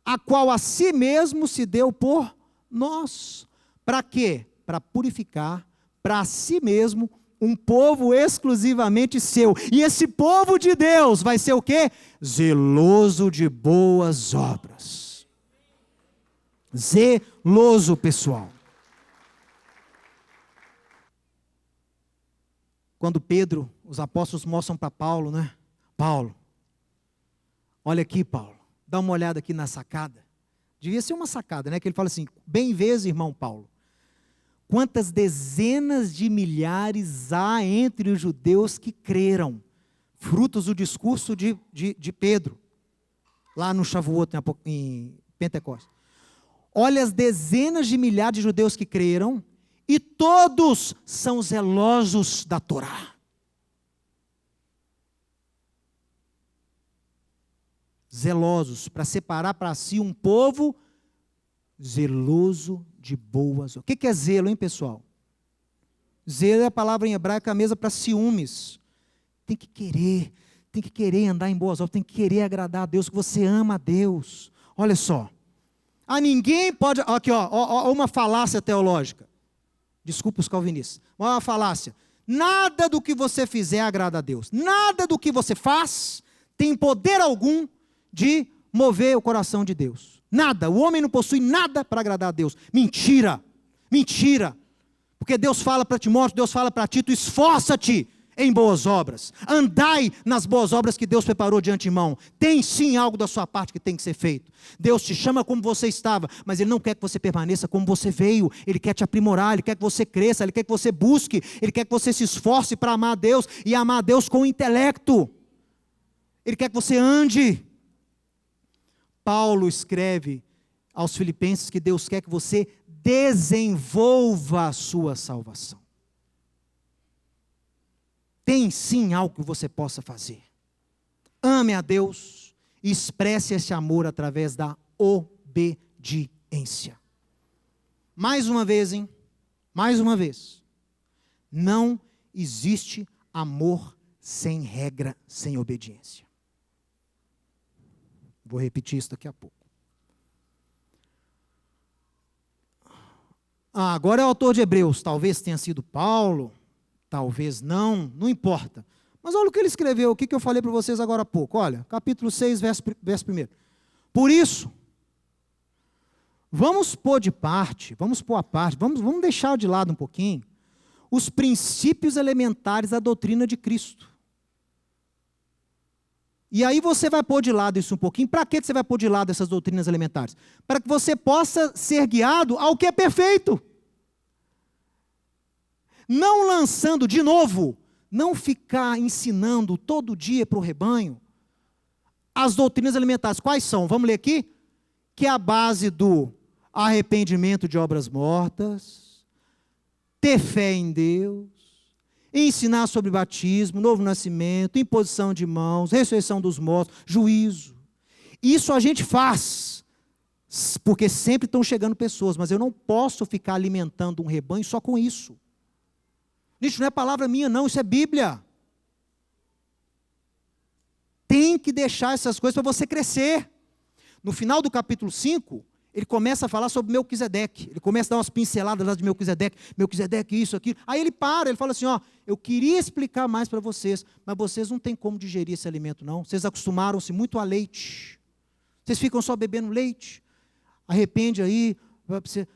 a qual a si mesmo se deu por nós. Para quê? Para purificar para si mesmo um povo exclusivamente seu. E esse povo de Deus vai ser o quê? Zeloso de boas obras. Zeloso, pessoal. Quando Pedro, os apóstolos mostram para Paulo, né? Paulo, olha aqui, Paulo, dá uma olhada aqui na sacada. Devia ser uma sacada, né? Que ele fala assim, bem vês, irmão Paulo, quantas dezenas de milhares há entre os judeus que creram, frutos do discurso de Pedro, lá no Shavuot, em Pentecostes. Olha as dezenas de milhares de judeus que creram, e todos são zelosos da Torá. Zelosos, para separar para si um povo zeloso de boas. O que é zelo, hein, pessoal? Zelo é a palavra em hebraico, a mesma para ciúmes. Tem que querer andar em boas obras, tem que querer agradar a Deus, que você ama a Deus. Olha só. Ninguém pode, aqui ó, uma falácia teológica. Desculpa os calvinistas. Uma falácia. Nada do que você fizer agrada a Deus. Nada do que você faz tem poder algum de mover o coração de Deus. Nada. O homem não possui nada para agradar a Deus. Mentira. Mentira. Porque Deus fala para Timóteo, Deus fala para Tito, esforça-te em boas obras. Andai nas boas obras que Deus preparou de antemão. Tem sim algo da sua parte que tem que ser feito. Deus te chama como você estava, mas Ele não quer que você permaneça como você veio. Ele quer te aprimorar, Ele quer que você cresça, Ele quer que você busque, Ele quer que você se esforce para amar a Deus e amar a Deus com intelecto. Ele quer que você ande. Paulo escreve aos Filipenses que Deus quer que você desenvolva a sua salvação. Tem sim algo que você possa fazer. Ame a Deus e expresse esse amor através da obediência. Mais uma vez, hein? Mais uma vez, não existe amor sem regra, sem obediência. Vou repetir isso daqui a pouco. Agora é o autor de Hebreus, talvez tenha sido Paulo, talvez não importa. Mas olha o que ele escreveu, o que eu falei para vocês agora há pouco. Olha, capítulo 6, verso 1. Por isso, vamos pôr à parte, vamos deixar de lado um pouquinho os princípios elementares da doutrina de Cristo. E aí você vai pôr de lado isso um pouquinho. Para que você vai pôr de lado essas doutrinas elementares? Para que você possa ser guiado ao que é perfeito. Não lançando, de novo, não ficar ensinando todo dia para o rebanho as doutrinas elementares. Quais são? Vamos ler aqui? Que é a base do arrependimento de obras mortas, ter fé em Deus, ensinar sobre batismo, novo nascimento, imposição de mãos, ressurreição dos mortos, juízo. Isso a gente faz, porque sempre estão chegando pessoas, mas eu não posso ficar alimentando um rebanho só com isso. Isso não é palavra minha não, isso é Bíblia. Tem que deixar essas coisas para você crescer. No final do capítulo 5, ele começa a falar sobre Melquisedeque. Ele começa a dar umas pinceladas lá de Melquisedeque. Melquisedeque, isso, aquilo. Aí ele para, ele fala assim, eu queria explicar mais para vocês, mas vocês não têm como digerir esse alimento não. Vocês acostumaram-se muito a leite. Vocês ficam só bebendo leite. Arrepende aí,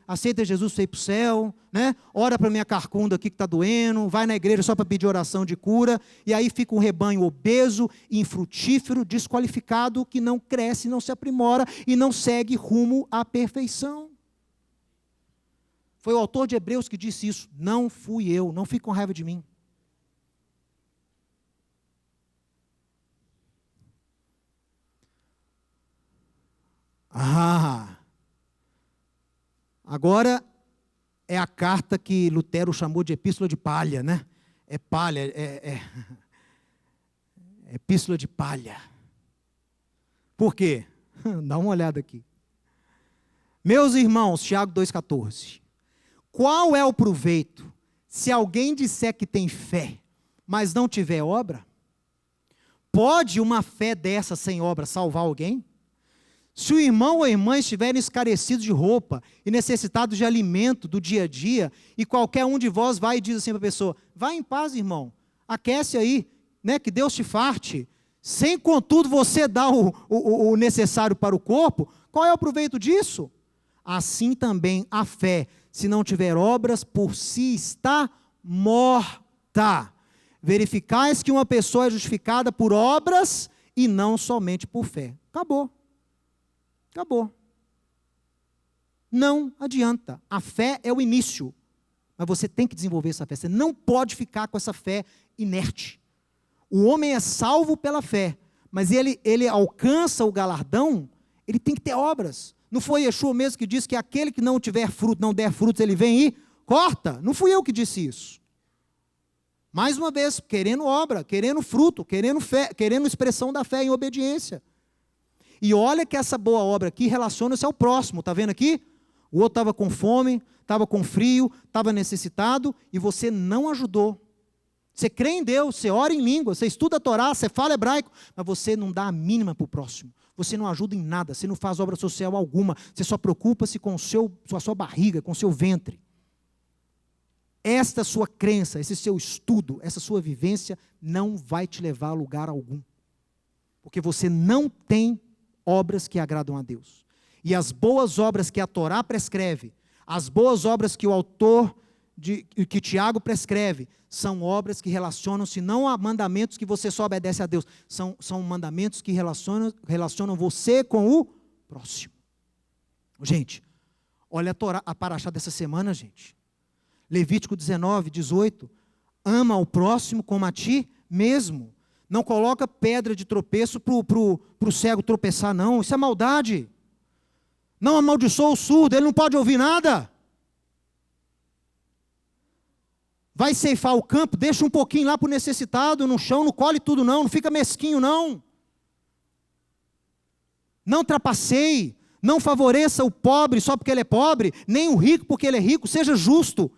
aceita Jesus para ir para o céu, né? Ora para minha carcunda aqui que está doendo, vai na igreja só para pedir oração de cura, e aí fica um rebanho obeso, infrutífero, desqualificado, que não cresce, não se aprimora e não segue rumo à perfeição. Foi o autor de Hebreus que disse isso, não fui eu, não fique com raiva de mim. Agora é a carta que Lutero chamou de epístola de palha, né? É palha, é epístola de palha. Por quê? Dá uma olhada aqui. Meus irmãos, Tiago 2,14. Qual é o proveito se alguém disser que tem fé, mas não tiver obra? Pode uma fé dessa sem obra salvar alguém? Se o irmão ou a irmã estiverem escarecidos de roupa e necessitados de alimento do dia a dia, e qualquer um de vós vai e diz assim para a pessoa, vai em paz, irmão, aquece aí, né, que Deus te farte, sem contudo você dar o necessário para o corpo, qual é o proveito disso? Assim também a fé, se não tiver obras, por si está morta. Verificais que uma pessoa é justificada por obras e não somente por fé. Acabou. Não adianta. A fé é o início. Mas você tem que desenvolver essa fé. Você não pode ficar com essa fé inerte. O homem é salvo pela fé. Mas ele alcança o galardão, ele tem que ter obras. Não foi Yeshua mesmo que disse que aquele que não tiver fruto, não der frutos, ele vem e corta? Não fui eu que disse isso. Mais uma vez, querendo obra, querendo fruto, querendo fé, querendo expressão da fé em obediência. E olha que essa boa obra aqui relaciona-se ao próximo, está vendo aqui? O outro estava com fome, estava com frio, estava necessitado, e você não ajudou. Você crê em Deus, você ora em língua, você estuda a Torá, você fala hebraico, mas você não dá a mínima para o próximo. Você não ajuda em nada, você não faz obra social alguma, você só preocupa-se com a sua barriga, com o seu ventre. Esta sua crença, esse seu estudo, essa sua vivência, não vai te levar a lugar algum. Porque você não tem obras que agradam a Deus. E as boas obras que a Torá prescreve, as boas obras que o autor, que Tiago prescreve, são obras que relacionam-se não a mandamentos que você só obedece a Deus, são mandamentos que relacionam você com o próximo. Gente, olha a Torá, a paraxá dessa semana, gente. Levítico 19, 18. Ama ao próximo como a ti mesmo. Não coloca pedra de tropeço para o cego tropeçar, não. Isso é maldade. Não amaldiçoa o surdo, ele não pode ouvir nada. Vai ceifar o campo, deixa um pouquinho lá para o necessitado, no chão, não colhe tudo não fica mesquinho não. Não trapaceie, não favoreça o pobre só porque ele é pobre, nem o rico porque ele é rico, seja justo.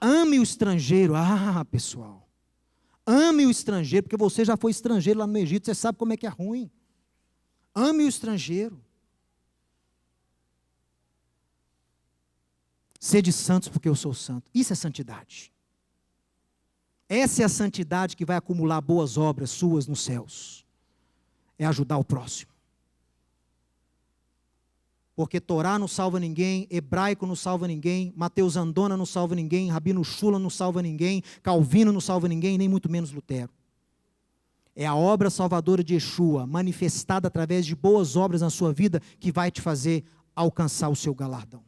Ame o estrangeiro. Ah, pessoal. Ame o estrangeiro, porque você já foi estrangeiro lá no Egito, você sabe como é que é ruim. Ame o estrangeiro. Sede santos porque eu sou santo. Isso é santidade. Essa é a santidade que vai acumular boas obras suas nos céus. É ajudar o próximo. Porque Torá não salva ninguém, hebraico não salva ninguém, Mateus Andona não salva ninguém, Rabino Shula não salva ninguém, Calvino não salva ninguém, nem muito menos Lutero. É a obra salvadora de Yeshua, manifestada através de boas obras na sua vida, que vai te fazer alcançar o seu galardão.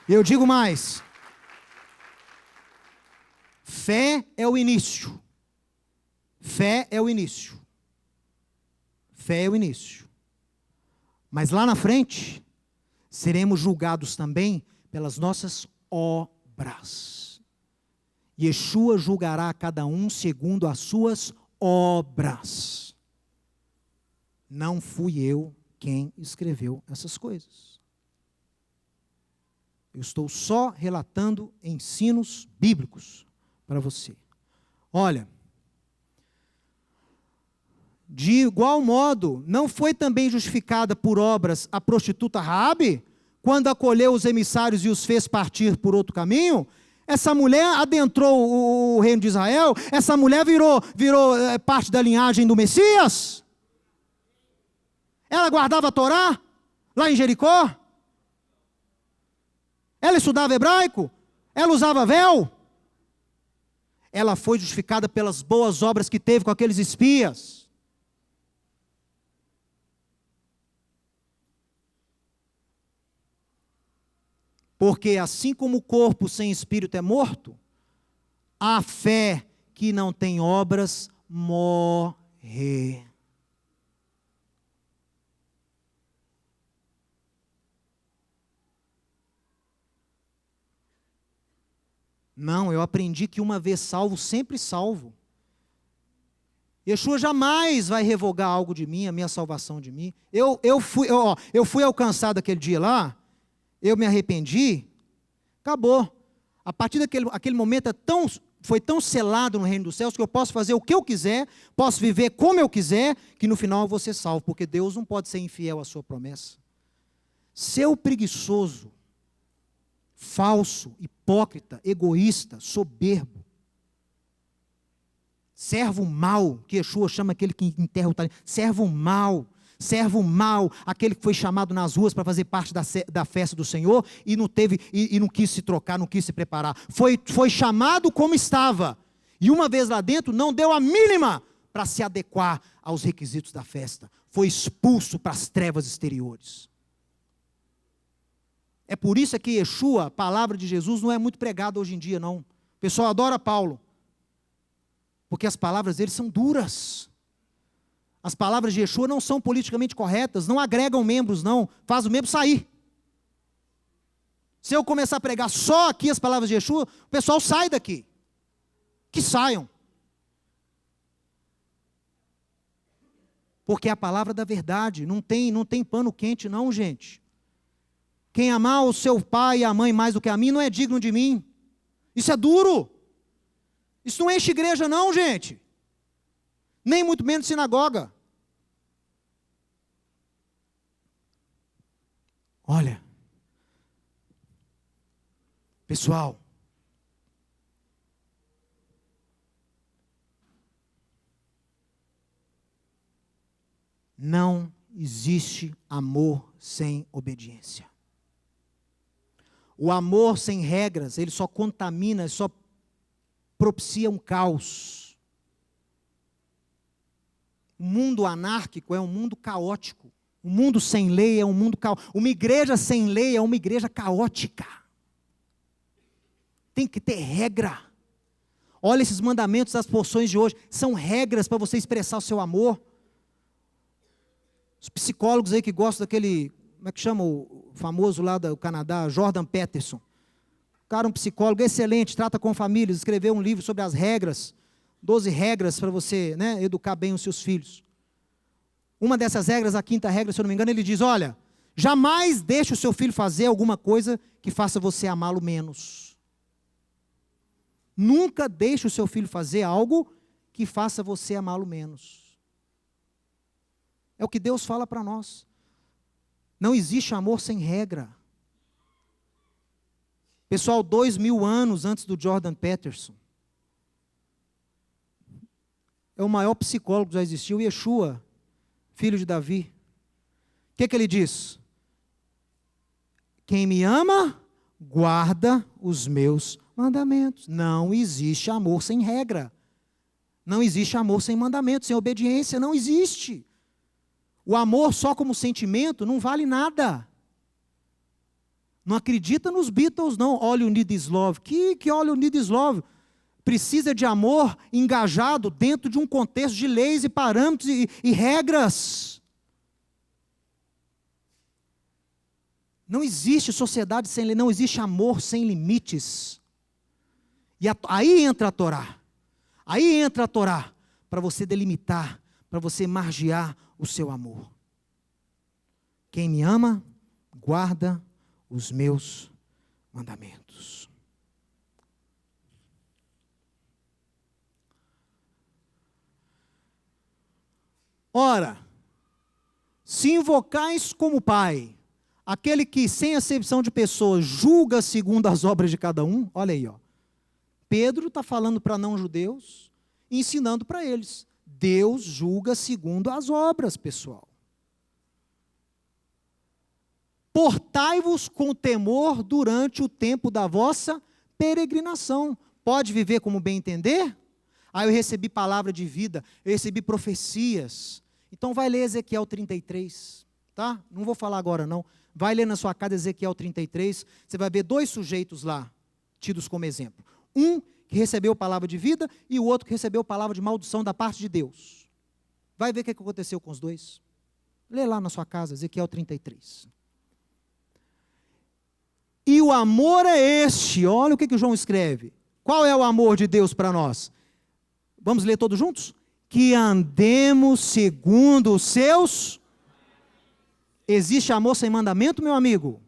Eu digo mais. Fé é o início. Fé é o início. Fé é o início. Mas lá na frente, seremos julgados também pelas nossas obras. Yeshua julgará cada um segundo as suas obras. Não fui eu quem escreveu essas coisas. Eu estou só relatando ensinos bíblicos para você. Olha, de igual modo, não foi também justificada por obras a prostituta Raabe, quando acolheu os emissários e os fez partir por outro caminho? Essa mulher adentrou o reino de Israel, essa mulher virou parte da linhagem do Messias? Ela guardava a Torá, lá em Jericó? Ela estudava hebraico? Ela usava véu? Ela foi justificada pelas boas obras que teve com aqueles espias. Porque assim como o corpo sem espírito é morto, a fé que não tem obras morre. Não, eu aprendi que uma vez salvo, sempre salvo. Yeshua jamais vai revogar algo de mim, a minha salvação de mim. Eu fui alcançado aquele dia lá, eu me arrependi, acabou. A partir daquele momento foi tão selado no reino dos céus que eu posso fazer o que eu quiser, posso viver como eu quiser, que no final eu vou ser salvo, porque Deus não pode ser infiel à sua promessa. Seu preguiçoso, falso, hipócrita, egoísta, soberbo, servo mau, que Yeshua chama aquele que enterra o talento, servo mau, aquele que foi chamado nas ruas para fazer parte da festa do Senhor e não quis se trocar, não quis se preparar, foi chamado como estava, e uma vez lá dentro não deu a mínima para se adequar aos requisitos da festa, foi expulso para as trevas exteriores. É por isso que Yeshua, a palavra de Jesus, não é muito pregada hoje em dia, não. O pessoal adora Paulo, porque as palavras dele são duras. As palavras de Yeshua não são politicamente corretas, não agregam membros, não. Faz o membro sair. Se eu começar a pregar só aqui as palavras de Yeshua, o pessoal sai daqui. Que saiam. Porque é a palavra da verdade, não tem pano quente não, gente. Quem amar o seu pai e a mãe mais do que a mim, não é digno de mim. Isso é duro. Isso não enche igreja não, gente. Nem muito menos sinagoga. Olha, pessoal, não existe amor sem obediência. O amor sem regras, ele só contamina, ele só propicia um caos. O mundo anárquico é um mundo caótico. O mundo sem lei é um mundo caótico. Uma igreja sem lei é uma igreja caótica. Tem que ter regra. Olha esses mandamentos das porções de hoje. São regras para você expressar o seu amor. Os psicólogos aí que gostam daquele, como é que chama o famoso lá do Canadá, Jordan Peterson. O cara é um psicólogo excelente, trata com famílias, escreveu um livro sobre as regras, 12 regras para você, educar bem os seus filhos. Uma dessas regras, a quinta regra, se eu não me engano, ele diz, olha, Jamais deixe o seu filho fazer alguma coisa que faça você amá-lo menos. Nunca deixe o seu filho fazer algo que faça você amá-lo menos. É o que Deus fala para nós. Não existe amor sem regra. Pessoal, 2000 anos antes do Jordan Peterson, é o maior psicólogo que já existiu, Yeshua, filho de Davi. O que ele diz? Quem me ama, guarda os meus mandamentos. Não existe amor sem regra. Não existe amor sem mandamento, sem obediência, não existe. O amor só como sentimento não vale nada. Não acredita nos Beatles, não. All you need is love. Que all you need is love? Precisa de amor engajado dentro de um contexto de leis e parâmetros e regras. Não existe sociedade sem lei, não existe amor sem limites. E aí entra a Torá. Aí entra a Torá para você delimitar, para você margear o seu amor. Quem me ama, guarda os meus mandamentos. Ora, se invocais como Pai, aquele que, sem acepção de pessoas, julga segundo as obras de cada um, olha aí, ó. Pedro está falando para não-judeus, ensinando para eles. Deus julga segundo as obras, pessoal. Portai-vos com temor durante o tempo da vossa peregrinação. Pode viver como bem entender? Eu recebi palavra de vida, eu recebi profecias. Então vai ler Ezequiel 33, tá? Não vou falar agora não. Vai ler na sua casa Ezequiel 33, você vai ver 2 sujeitos lá, tidos como exemplo. Um que recebeu palavra de vida e o outro que recebeu palavra de maldição da parte de Deus. Vai ver o que aconteceu com os dois. Lê lá na sua casa, Ezequiel 33. E o amor é este, olha o que o João escreve. Qual é o amor de Deus para nós? Vamos ler todos juntos? Que andemos segundo os seus... Existe amor sem mandamento, meu amigo?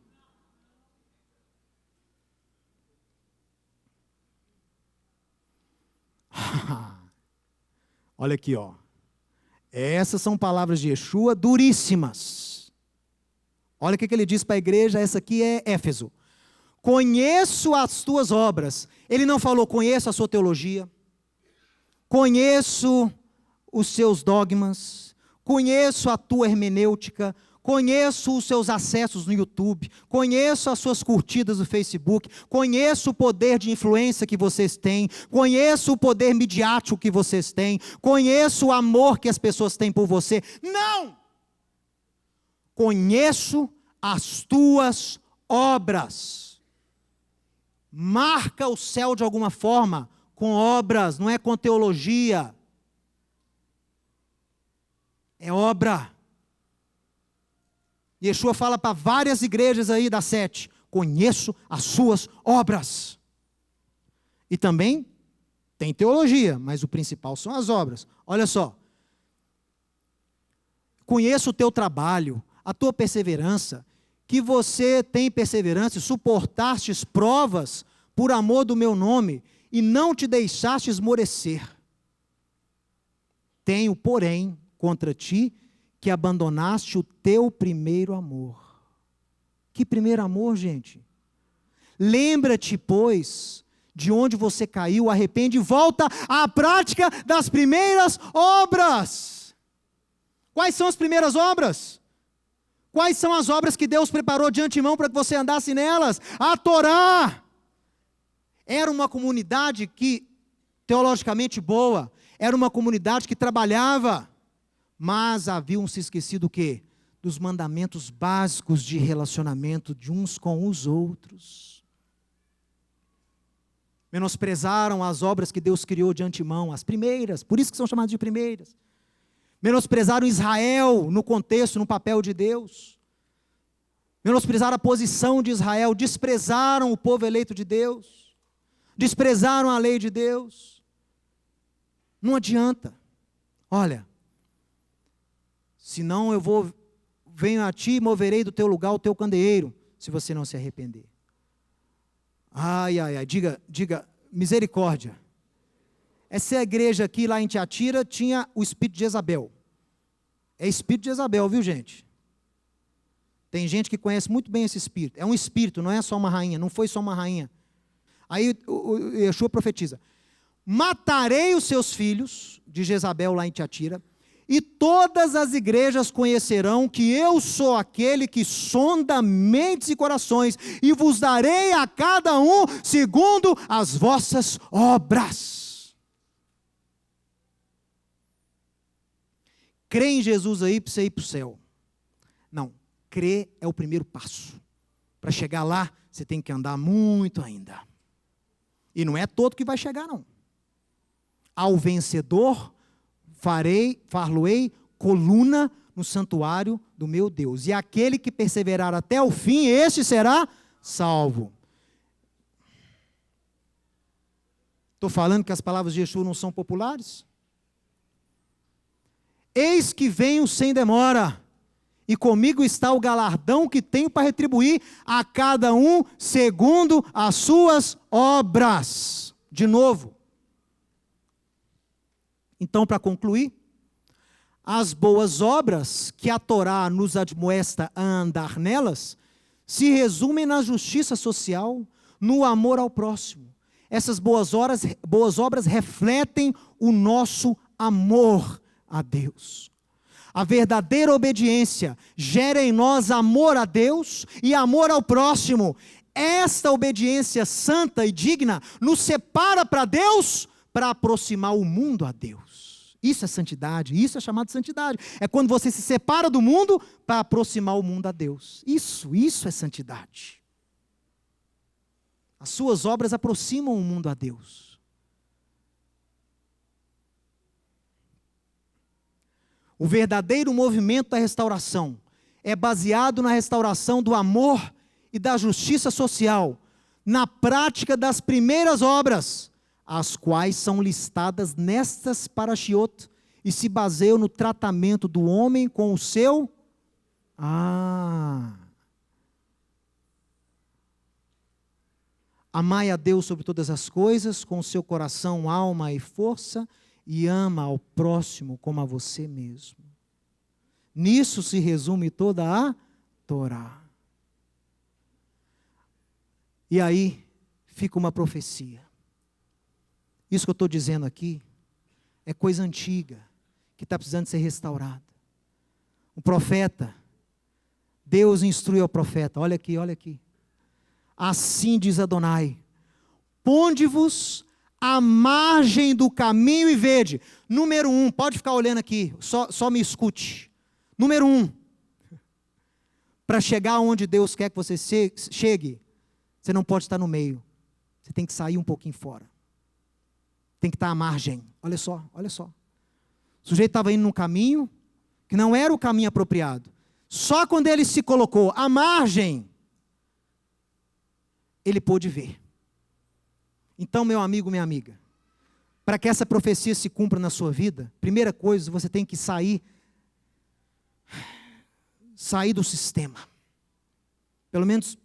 Olha aqui, ó. Essas são palavras de Yeshua duríssimas. Olha o que ele diz para a igreja, essa aqui é Éfeso. Conheço as tuas obras. Ele não falou, conheço a sua teologia. Conheço os seus dogmas. Conheço a tua hermenêutica. Conheço os seus acessos no YouTube, conheço as suas curtidas no Facebook, conheço o poder de influência que vocês têm, conheço o poder midiático que vocês têm, conheço o amor que as pessoas têm por você. Não! Conheço as tuas obras. Marca o céu de alguma forma, com obras, não é com teologia. É obra. Yeshua fala para várias igrejas aí das 7, conheço as suas obras. E também tem teologia, mas o principal são as obras. Olha só. Conheço o teu trabalho, a tua perseverança, que você tem perseverança, suportastes provas por amor do meu nome, e não te deixaste esmorecer. Tenho, porém, contra ti, que abandonaste o teu primeiro amor. Que primeiro amor, gente? Lembra-te, pois, de onde você caiu, arrepende e volta à prática das primeiras obras. Quais são as primeiras obras? Quais são as obras que Deus preparou de antemão para que você andasse nelas? A Torá. Era uma comunidade que, teologicamente boa, era uma comunidade que trabalhava, mas haviam se esquecido o quê? Dos mandamentos básicos de relacionamento de uns com os outros. Menosprezaram as obras que Deus criou de antemão, as primeiras, por isso que são chamadas de primeiras. Menosprezaram Israel no contexto, no papel de Deus. Menosprezaram a posição de Israel, desprezaram o povo eleito de Deus. Desprezaram a lei de Deus. Não adianta. Olha, senão eu vou venho a ti e moverei do teu lugar o teu candeeiro, se você não se arrepender. Ai, ai, ai, diga, misericórdia. Essa igreja aqui, lá em Tiatira, tinha o espírito de Jezabel. É espírito de Jezabel, viu, gente? Tem gente que conhece muito bem esse espírito. É um espírito, não é só uma rainha, não foi só uma rainha. Aí o Yeshua profetiza: matarei os seus filhos, de Jezabel lá em Tiatira, e todas as igrejas conhecerão que eu sou aquele que sonda mentes e corações, e vos darei a cada um segundo as vossas obras. Crê em Jesus aí para você ir para o céu. Não, crer é o primeiro passo. Para chegar lá, você tem que andar muito ainda. E não é todo que vai chegar, não. Ao vencedor, far-lo-ei coluna no santuário do meu Deus. E aquele que perseverar até o fim, este será salvo. Estou falando que as palavras de Yeshua não são populares? Eis que venho sem demora, e comigo está o galardão que tenho para retribuir a cada um segundo as suas obras. De novo. Então, para concluir, as boas obras que a Torá nos admoesta a andar nelas, se resumem na justiça social, no amor ao próximo. Essas boas obras refletem o nosso amor a Deus. A verdadeira obediência gera em nós amor a Deus e amor ao próximo. Esta obediência santa e digna nos separa para Deus, para aproximar o mundo a Deus. Isso é santidade, isso é chamado de santidade. É quando você se separa do mundo para aproximar o mundo a Deus. Isso é santidade. As suas obras aproximam o mundo a Deus. O verdadeiro movimento da restauração é baseado na restauração do amor e da justiça social, na prática das primeiras obras, as quais são listadas nestas parashiot e se baseiam no tratamento do homem com o seu... Amai a Deus sobre todas as coisas, com o seu coração, alma e força, e ama ao próximo como a você mesmo. Nisso se resume toda a Torá. E aí fica uma profecia. Isso que eu estou dizendo aqui é coisa antiga, que está precisando ser restaurada. O profeta, Deus instrui ao profeta, olha aqui, olha aqui. Assim diz Adonai: ponde-vos à margem do caminho e vede. Número 1, pode ficar olhando aqui, só me escute. Número 1, para chegar onde Deus quer que você chegue, você não pode estar no meio, você tem que sair um pouquinho fora. Tem que estar à margem. Olha só, olha só. O sujeito estava indo num caminho que não era o caminho apropriado. Só quando ele se colocou à margem, ele pôde ver. Então, meu amigo, minha amiga, para que essa profecia se cumpra na sua vida, primeira coisa, você tem que sair do sistema. Pelo menos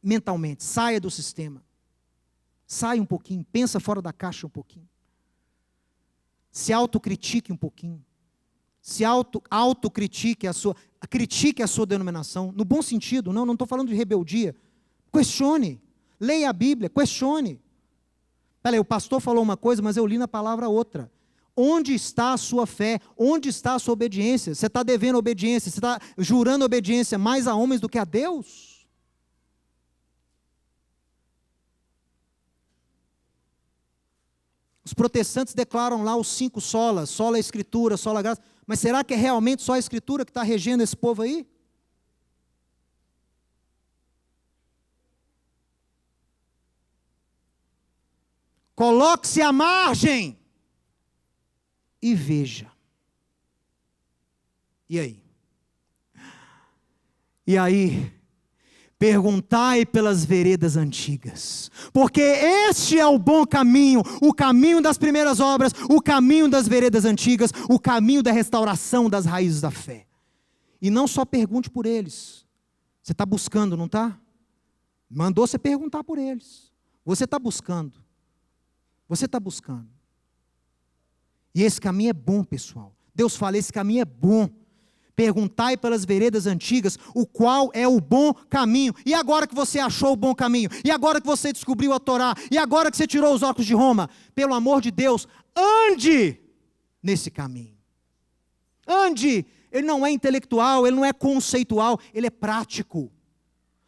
mentalmente, saia do sistema. Saia um pouquinho, pensa fora da caixa um pouquinho. Se autocritique um pouquinho. Se autocritique critique a sua denominação, no bom sentido, não estou falando de rebeldia. Questione, leia a Bíblia, questione. Peraí, o pastor falou uma coisa, mas eu li na palavra outra. Onde está a sua fé? Onde está a sua obediência? Você está devendo obediência? Você está jurando obediência mais a homens do que a Deus? Os protestantes declaram lá os 5 solas, sola a escritura, sola a graça, mas será que é realmente só a escritura que está regendo esse povo aí? Coloque-se à margem e veja. E aí? E aí? Perguntai pelas veredas antigas, porque este é o bom caminho, o caminho das primeiras obras, o caminho das veredas antigas, o caminho da restauração das raízes da fé. E não só pergunte por eles. Você está buscando, não está? Mandou você perguntar por eles. Você está buscando. Você está buscando. E esse caminho é bom, pessoal. Deus fala, esse caminho é bom. Perguntai pelas veredas antigas, o qual é o bom caminho. E agora que você achou o bom caminho? E agora que você descobriu a Torá? E agora que você tirou os óculos de Roma? Pelo amor de Deus, ande nesse caminho. Ande. Ele não é intelectual, ele não é conceitual, ele é prático.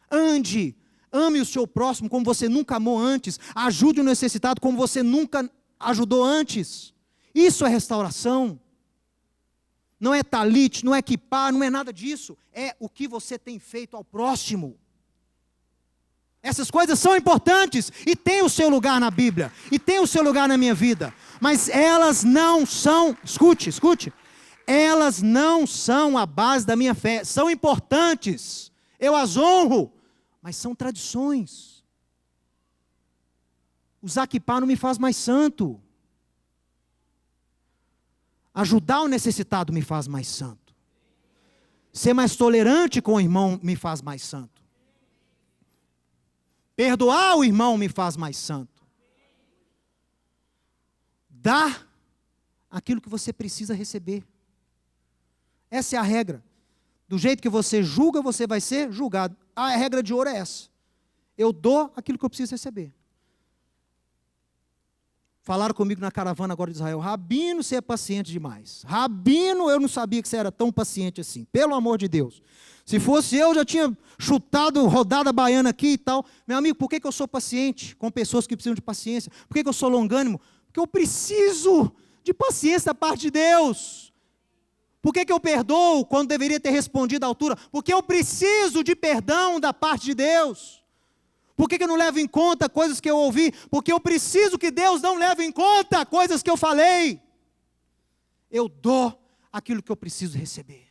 Ande. Ame o seu próximo como você nunca amou antes. Ajude o necessitado como você nunca ajudou antes. Isso é restauração. Não é talit, não é kippá, não é nada disso. É o que você tem feito ao próximo. Essas coisas são importantes e têm o seu lugar na Bíblia. E têm o seu lugar na minha vida. Mas elas não são, escute. Elas não são a base da minha fé. São importantes. Eu as honro. Mas são tradições. Usar kippá não me faz mais santo. Ajudar o necessitado me faz mais santo. Ser mais tolerante com o irmão me faz mais santo. Perdoar o irmão me faz mais santo. Dar aquilo que você precisa receber. Essa é a regra. Do jeito que você julga, você vai ser julgado. A regra de ouro é essa. Eu dou aquilo que eu preciso receber. Falaram comigo na caravana agora de Israel, Rabino, você é paciente demais. Rabino, eu não sabia que você era tão paciente assim. Pelo amor de Deus. Se fosse eu, já tinha chutado, rodado a baiana aqui e tal. Meu amigo, por que eu sou paciente com pessoas que precisam de paciência? Por que eu sou longânimo? Porque eu preciso de paciência da parte de Deus. Por que eu perdoo quando deveria ter respondido à altura? Porque eu preciso de perdão da parte de Deus. Por que eu não levo em conta coisas que eu ouvi? Porque eu preciso que Deus não leve em conta coisas que eu falei. Eu dou aquilo que eu preciso receber.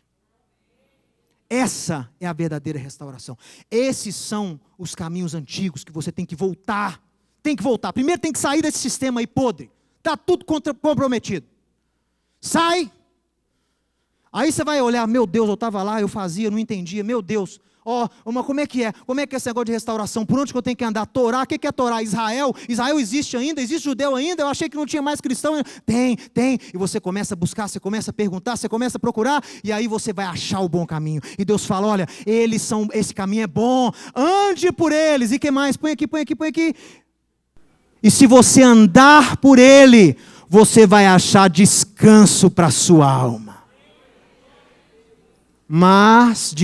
Essa é a verdadeira restauração. Esses são os caminhos antigos que você tem que voltar. Tem que voltar. Primeiro tem que sair desse sistema aí podre. Está tudo comprometido. Sai. Aí você vai olhar, meu Deus, eu estava lá, eu fazia, não entendia, meu Deus. Mas como é que é? Como é que é esse negócio de restauração? Por onde que eu tenho que andar? Torá, o que é Torá? Israel? Israel existe ainda? Existe judeu ainda? Eu achei que não tinha mais cristão. Tem. E você começa a buscar, você começa a perguntar, você começa a procurar, e aí você vai achar o bom caminho. E Deus fala, olha, esse caminho é bom, ande por eles. E que mais? Põe aqui. E se você andar por ele, você vai achar descanso para a sua alma. Mas,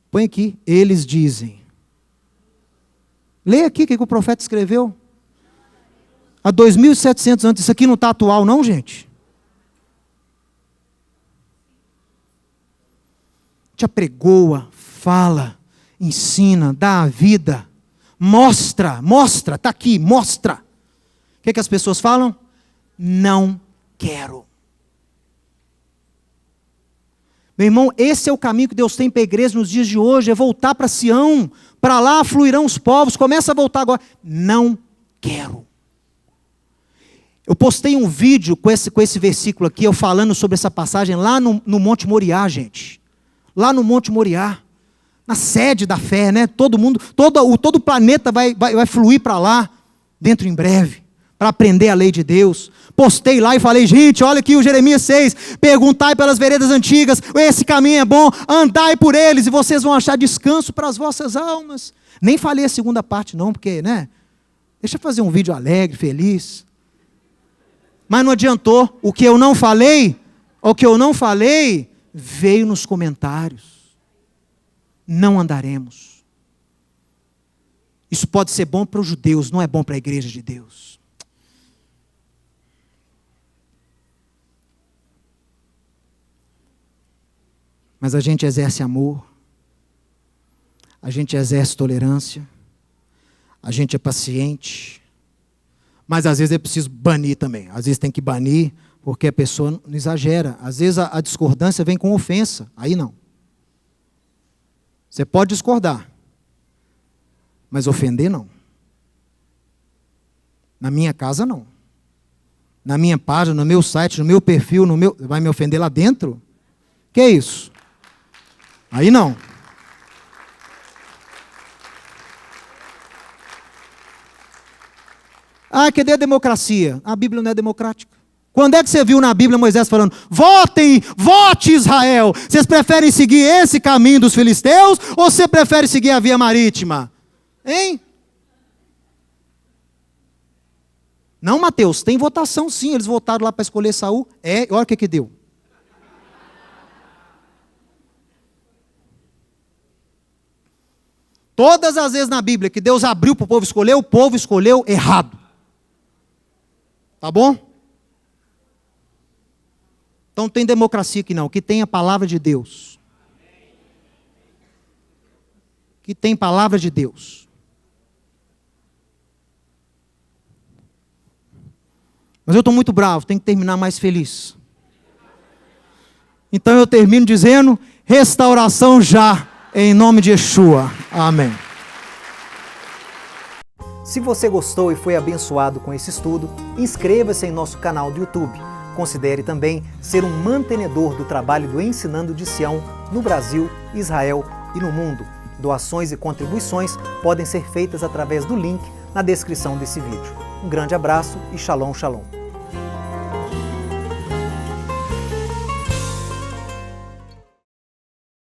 põe aqui, eles dizem. Leia aqui o que o profeta escreveu. Há 2.700 anos, isso aqui não está atual não, gente? Te apregoa, fala, ensina, dá a vida, mostra, está aqui, mostra. O que as pessoas falam? Não quero. Meu irmão, esse é o caminho que Deus tem para a igreja nos dias de hoje, é voltar para Sião, para lá fluirão os povos, começa a voltar agora. Não quero. Eu postei um vídeo com esse versículo aqui, eu falando sobre essa passagem lá no Monte Moriá, gente. Lá no Monte Moriá, na sede da fé, né? Todo mundo, todo o planeta vai fluir para lá, dentro em breve. Para aprender a lei de Deus. Postei lá e falei, gente, olha aqui o Jeremias 6, perguntai pelas veredas antigas, esse caminho é bom, andai por eles e vocês vão achar descanso para as vossas almas. Nem falei a segunda parte não, porque, né, deixa eu fazer um vídeo alegre, feliz. Mas não adiantou, o que eu não falei, veio nos comentários. Não andaremos. Isso pode ser bom para os judeus, não é bom para a igreja de Deus. Mas a gente exerce amor, a gente exerce tolerância, a gente é paciente, mas às vezes é preciso banir também. Às vezes tem que banir, porque a pessoa não exagera. Às vezes a discordância vem com ofensa, aí não. Você pode discordar, mas ofender não. Na minha casa não. na minha página, no meu site, no meu perfil, vai me ofender lá dentro? Que é isso? Aí não. Ah, cadê a democracia? A Bíblia não é democrática. Quando é que você viu na Bíblia Moisés falando, vote Israel, vocês preferem seguir esse caminho dos filisteus, ou você prefere seguir a via marítima? Hein? Não, Mateus, tem votação sim, eles votaram lá para escolher Saul. Olha o que deu. Todas as vezes na Bíblia que Deus abriu para o povo escolheu errado. Tá bom? Então não tem democracia aqui não, que tem a palavra de Deus. Que tem palavra de Deus. Mas eu estou muito bravo, tenho que terminar mais feliz. Então eu termino dizendo, restauração já, em nome de Yeshua. Amém. Se você gostou e foi abençoado com esse estudo, inscreva-se em nosso canal do YouTube. Considere também ser um mantenedor do trabalho do Ensinando de Sião no Brasil, Israel e no mundo. Doações e contribuições podem ser feitas através do link na descrição desse vídeo. Um grande abraço e shalom, shalom.